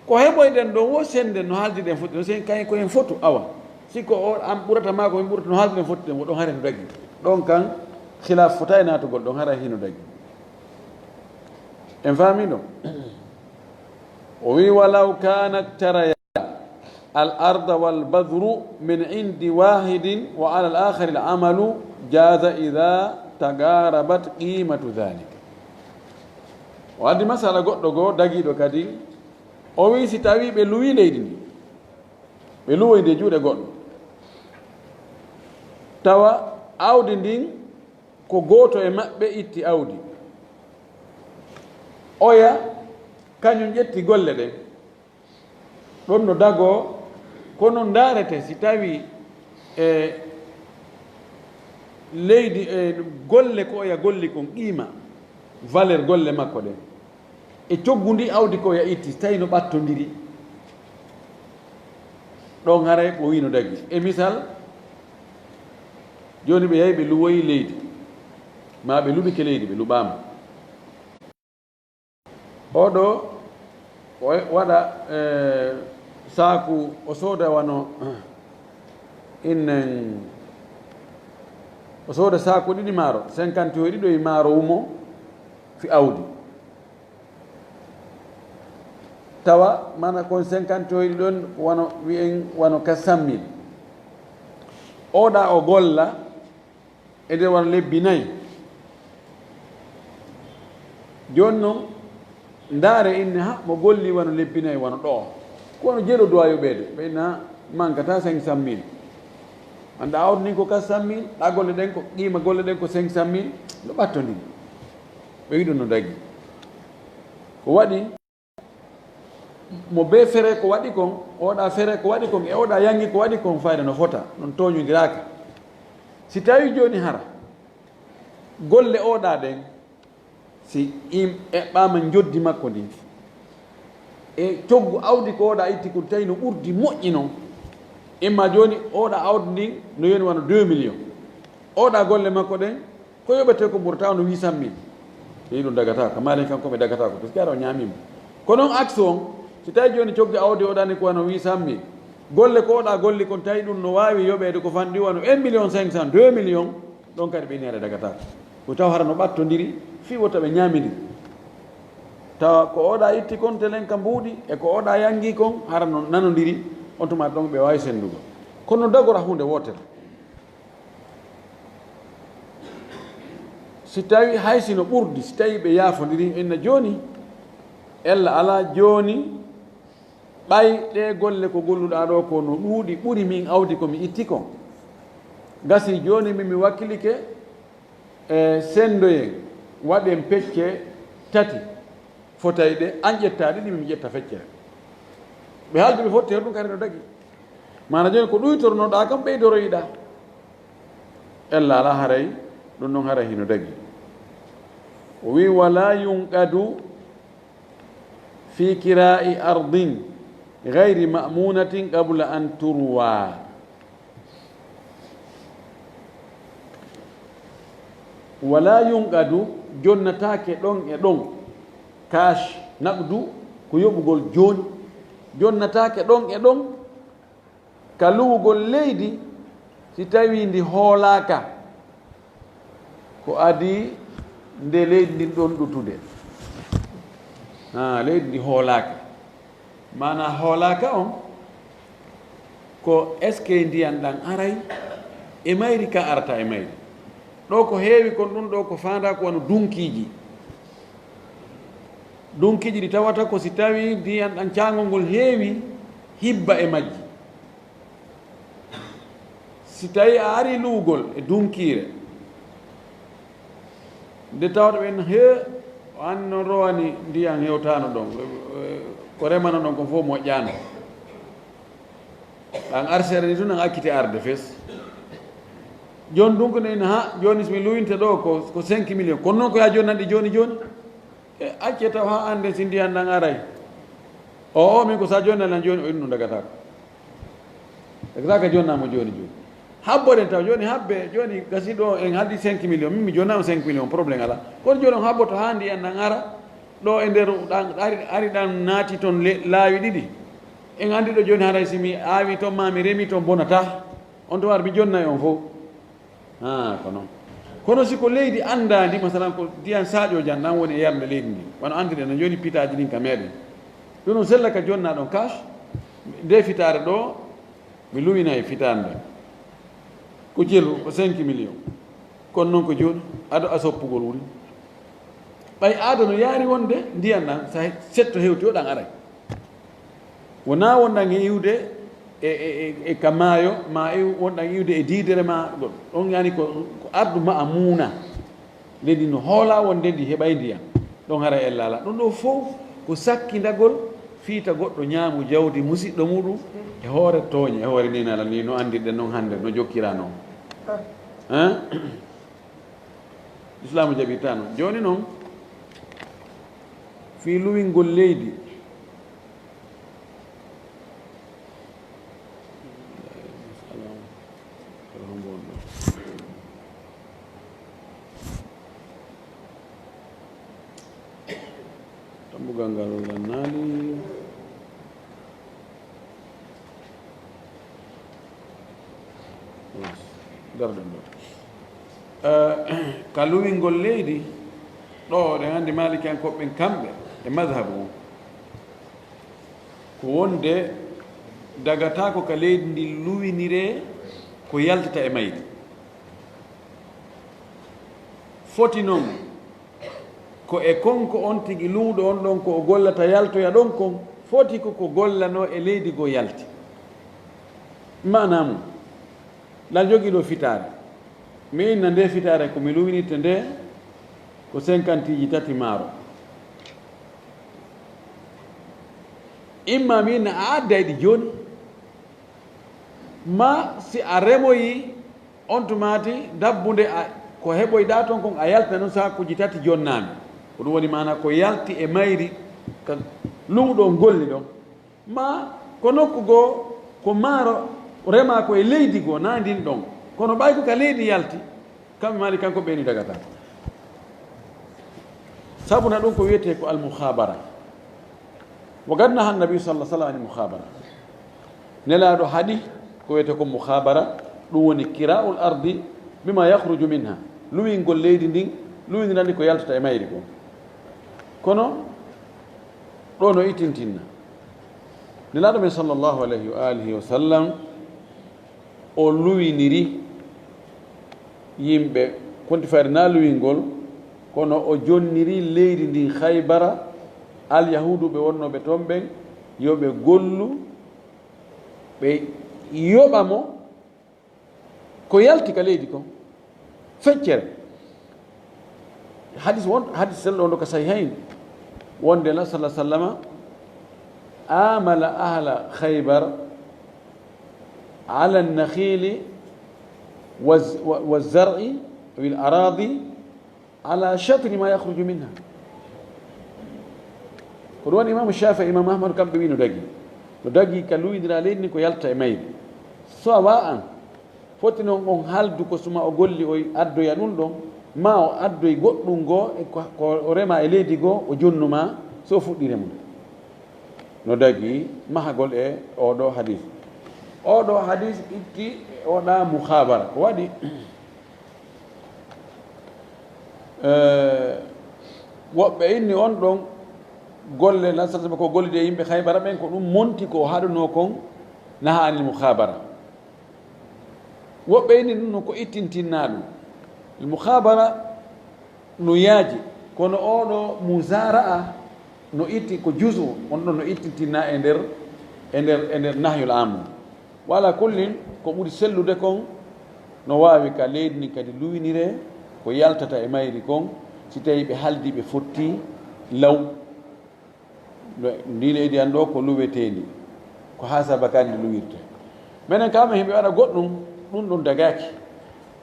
ko heɓoyɗen ɗo wo sende no haaldiɗen foti no sen kañ koyen fotu awa sikko o an ɓurata ma ko min ɓurata no haaldiɗen fottiɗen ko ɗon hara no daggi ɗon kan khilaf fota e natugol ɗon hara hino daggi en faami ɗo o wi walaw kanat taraya al arda wal badru min indi wahidin wa ala al akhari al amalu jaza ida tagarabat qimatu dhalika o addi masala goɗɗo goo dagiɗo kadi o wi si tawi ɓe luwi leydi ndi ɓe luwoyde juuɗe goɗɗo tawa awdi ndin ko gooto e maɓɓe itti awdi oya kañum ƴetti golle ɗen ɗon no dago kono ndaarete si tawi e leydi e golle ko oya golli kon qiima valeur golle makko ɗen e coggu ndi awdi ko ya itti tawi no ɓattodiri ɗon haray ko wino daggi e misal joni ɓe yahi ɓe luwoyi leydi ma ɓe luɓike leydi ɓe luɓama oɗo waɗa saaku o sooda wano innen o sooda saaku ɗiɗi maaro 50 ɗiɗo e maaro wumo fi awdi tawa mana kon 50 ɗon wano wiyen wano 400 000 oɗa o golla e nder wano lebbi 4 joni noon ndaare inne ha mo golli wano lebbi 4 wano ɗo kono jeeɗo dowa yoɓeede ɓeyna mankata 500 000 anda awdi ndin ko 400 000 ɗa golle ɗen ko qima golle ɗen ko 500 000 no ɓattondin ɓe wiɗo no daggi ko waɗi mo be fere ko waɗi kon oɗa fere ko waɗi kon e oɗa yangi ko waɗi kon fayda no fota non toñodiraka si tawi joni hara golle oɗa ɗen si eɓɓama joddi makko ndin e coggu awdi ko oɗa itti ko tawi no ɓurdi moƴƴi noon imma joni oɗa awdi ndin no yoni wano 2 millions oɗa golle makko ɗen ko yoɓete ko ɓurta no 800 000 yiɗum dagata ko malen kanko ɓe dagata ko par ce que aɗa o ñamima kono noon axe on si tawi joni coggu awdi oɗani ko wano 800 000 golle ko oɗa golli kon tawi ɗum no wawi yoɓede ko fanɗi wano 1 million 500 2 millions ɗon kadi ɓeynere dagata ko taw hara no ɓattodiri fi woto ɓe ñamidiri tawa ko oɗa itti kon telen ka mbuuɗi e ko oɗa yangi kon hara no nanodiri on tuma ɗon ɓe wawi sendugo kono dagora hunde wotere si tawi haysi no ɓurdi si tawi ɓe yaafodiri inna joni ella ala joni ɓay ɗe golle ko golluɗa ɗo ko no ɗuuɗi ɓuri min awdi komi itti kon gasi joni min mi wakkilike e sendoyen waɗen pecce 3 fotay ɗe an ƴetta ɗiɗi min ƴetta feccere ɓe haalde ɓe fotti her ɗum kadi no dagi mana joni ko ɗuytornoɗa kam ɓeydoroyiɗa ella ala haray ɗum noon hara hino dagi o wi wala yunqadu fi kira'i ardin gayri mamunatin qabla an turwa wala yunqadu jonnatake ɗon e ɗon cash naqdu ko yoɓugol joni jonnatake ɗon e ɗon ka luwugol leydi si tawi ndi hoolaka ko adi nde leydi ndin ɗon ɗutude leydi ndi hoolaka mana hoolaka on ko est ce que ndiyan ɗan aray e mayri ka arata e mayri ɗo ko heewi kon ɗum ɗo ko fanda ko wano dunkiji ɗi tawata ko si tawi ndiyan ɗan cangol ngol heewi hibba e majji si tawi a ari luwugol e dunkire nde tawata ɓen he an no rowani ndiyan hewtano ɗon ko remano ɗon ko fof moƴƴano ɗan arsere ni tun an akkite arde fes joni ɗum ko nene ha joni somi luwinte ɗo ko 5 millions kono noon ko ya joni nanɗi joni e acce taw ha ande si ndiyan ɗan aray o min ko sa joni alan joni o inno dagatako dagataka jonnamo joni habboɗen taw joni habbe joni gasi ɗo en haldi 5 millions min mi jonnama 5 millions probléme ala kono joni on habboto ha ndiyan ɗan ara ɗo e nder ari ɗan naati toon laawi ɗiɗi en andi ɗo joni haray simi awi toon ma mi remi toon bonata on to war mi jonnayi on fof ko noon kono siko leydi andadi masalan ko ndiyan saƴo jan ɗan woni e yarde leydi ndi wano andiɗen no joni pitaji ɗin ka meɗen ɗum noon sella ka jonna ɗon cash nde fitare ɗo mi luwina e fitare nde ko jelu ko 5 millions kono noon ko joni aɗo a soppugol wuri ɓay aada no yaari wonde ndiyan ɗan sa setto hewti o ɗan aray wona wonɗan e iwde e ka maayo ma wonɗan iwde e diidere ma goɗɗo ɗon yani ko ardu ma a muuna leydi no hoola wonde ndi heɓay ndiyan ɗon haray ella ala ɗum ɗo fof ko sakkindagol fiita goɗɗo ñaamu jawdi musidɗo muɗum e hoore tooñe e hoore ninala ni no andirɗen noon hannde no jokkira noon islamu jaɓirta noon joni noon fi luwingol leydi tambugal ngal lan naali darɗen ɗo ka luwingol leydi ɗo ɗen anndi malikiyankoɓɓen kamɓe e madhabu o ko wonde dagatako ka leydi ndi luwinire ko yaltata e maydi foti noon ko e konko on tigi luuɗo on ɗon ko o gollata yaltoya ɗon kon foti ko gollano e leydi goo yalti manamum la jogii ɗo fitare mi inna nde fitare komi luwinirte nde ko 50 tati maaro imma mi inna a addayɗi joni ma si a remoyi on tumati dabbunde ko heɓoyɗa toon kon a yaltina noon sakuji tati jonnami ko ɗum woni mana ko yalti e mayri ka luuɗo golli ɗon ma ko nokku goo ko maaro rema ko e leydi goo na ndin ɗon kono ɓay ko ka leydi yalti kamɓe mali kanko ɓeni dagata sabuna ɗum ko wiyete ko almukhabara wo gadna han nabi sallah sallam ani mukhabara nelaɗo haaɗi ko wiyete ko mukhabara ɗum woni kira'ul ardi bima yahruju minha luwingol leydi ndin luwindirandi ko yaltata e mayri ko kono ɗo no itintinna nelaɗo men sallllahu alayhi wa alihi wa sallam o luwiniri yimɓe konti fayre na luwingol kono o jonniri leydi ndin haybara alyahudu ɓe wonnoɓe toon ɓen yoɓe gollu ɓe yoɓa mo ko yalti ka leydi kon feccere hadis sello on ɗo ka sahihayn wonde la sallah sallama amala ahla khaybar ala nakhili والزرع والأراضي على شطر ما يخرج منها قلوان إمام الشافعي إمام أحمد كم بينو دقي دقي كلوي درا لين كو يلتا ميل سواء فوتنو on haldu ko suma o golli o addo ya ɗum ɗon ma o addoy goɗɗum goo ko rema e leydi goo o jonnuma so fuɗɗire mum no dagi mahagol e oɗo hadis itti oɗa mukhabara ko waɗi woɓɓe inni on ɗon golle nasatama ko gollide yimɓe haybara ɓen ko ɗum monti ko haɗuno kon naha anil mukhabara woɓɓe inni ɗum no ko ittintinna ɗum mukhabara no yaaji kono oɗo musara'a no itti ko juzu on ɗon no ittintinna e nder nahyul amu wala kullin ko ɓuri sellude kon no wawi ka leydi ni kadi luwinire ko yaltata e mayri kon si tawi ɓe haldi ɓe fotti law ndi leydi an ɗo ko luwetendi ko ha sabakandi luwirte minen kama himɓe waɗa goɗɗum ɗum ɗum dagaki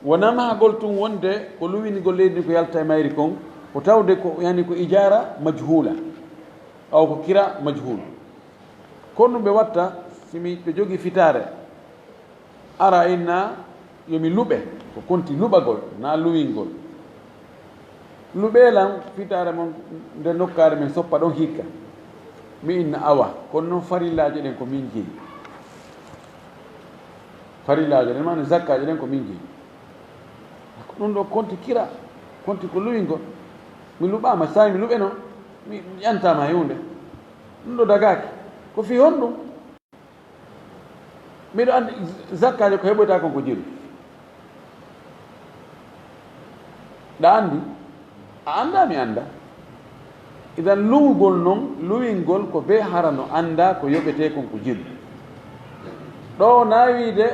wona mahagol tun wonde ko luwinigol leydi ni ko yalta e mayri kon ko tawde ko yani ko ijara majhula aw ko kira majhul kono ɗum ɓe watta simi ɓe jogui fitare ara inna yomi luɓe ko konti luɓagol na luwingol luɓelan fitare mon nde nokkare men soppa ɗon hikka mi inna awa kono noon farillaji ɗen ko min jeeyi farillaji ɗen mane zakkaji ɗen ko min jeeyi ɗum ɗo konti kira konti ko luwingol mi luɓama sawi mi luɓe noon mi ƴantama hunde ɗum ɗo dagaki ko fi honɗum miɗo andi zakkaji ko heɓoyta kon ko jiru ɗa andi a anda mi anda idan luwgol noon luwingol ko be harano anda ko yoɓete kon ko jiru ɗo nawide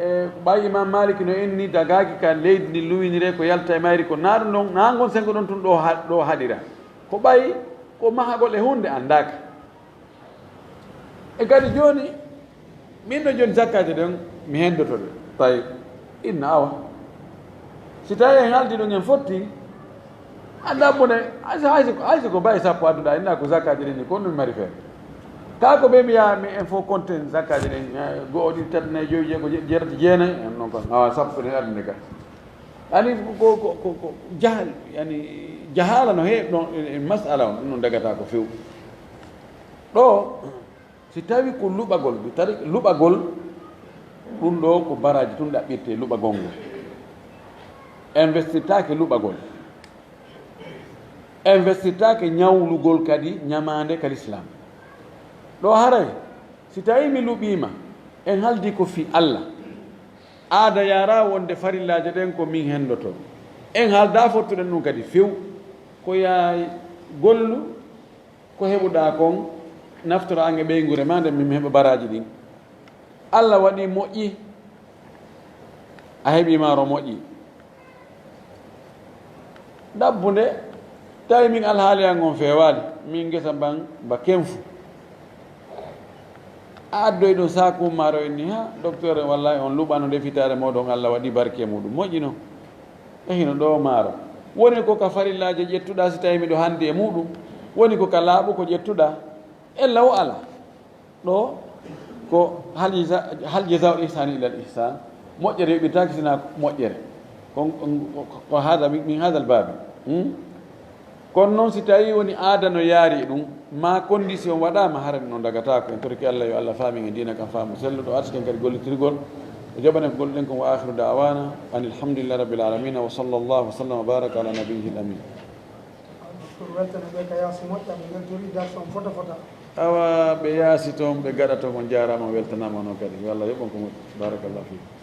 e ɓay imam malik no inni dagaki ka leydi ndi luwinire ko yalta e mayri ko naɗo noon nagon sengo ɗon tun ɗo haɗira ko ɓay ko mahagol e hunde andaka e kadi joni min ɗo joni zakkaji ɗen mi hendotoɗe tawi inna awa si tawi en haldi ɗum en fotti anda bone hayso ko mbawi sappo adduɗa inna ko zakkaji ɗen ni kon ɗum mari feere ka ko ɓe mi yaha mi en fof compte zakkaji ɗen go'o ɗiɗi tati nayyi joyi jeego jeetati jeenayyi en noon kon awa sappo ɗen arde ka ani ko jahal yani jahala no heeɓi ɗon e masala on ɗum noon dagata ko few ɗo si tawi ko luɓagol tari luɓagol ɗum ɗo ko baraji tun ɗaɓɓirte luɓagol ngol investirtake luɓagol investirtake ñawlugol kadi ñamande ka l'islam ɗo haray si tawi mi luɓima en haldi ko fi Allah aada yara wonde farillaje ɗen ko min hendoto en haalda fottuɗen ɗum kadi few ko yaay gollu ko heɓuɗa kon naftoro ange ɓeygure ma nde min heɓa baraji ɗin allah waɗi moƴƴi a heɓi maaro moƴƴi ɗabbunde tawi min alhaali an on fewali min gesa ban ba kenfu a addoy ɗum sakum maaro en ni ha docteur wallahi on luɓano defitare moɗon allah waɗi barke muɗum moƴƴi noon hino ɗo maaro woni ko ka farillaji ƴettuɗa si tawi miɗo handi e muɗum woni ko ka laaɓu ko ƴettuɗa ella o ala ɗo ko hal jasau ihsani ila l ihsan moƴƴere yoɓitaki sina moƴƴere ko hada min hada l babi kono noon si tawi woni aada no yaari ɗum ma condition waɗama harani no dagatako en torki allah yo allah faami e dina kam faamu selluɗo artiken kadi gollitirgol e joɓanen ko golluɗen kon wa akhiru dawana an alhamdulillah rabbil alamina wa sallllahu wa sallam wa baraka ala nabiyihi l amin awa ɓe yaasi toon ɓe gaɗa to kon jarama weltanama noon kadi yo allah yoɓon ko moƴƴi barakallahu fikum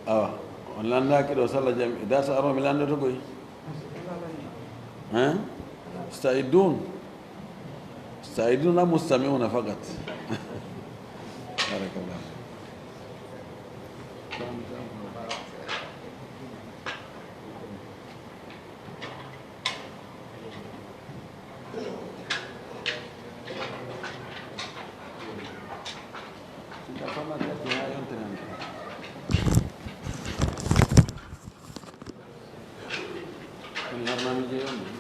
awa on landaki ɗo sallah jami da so aro mi landoto koy staidun la mustamiuna fakat barakallah Ini harus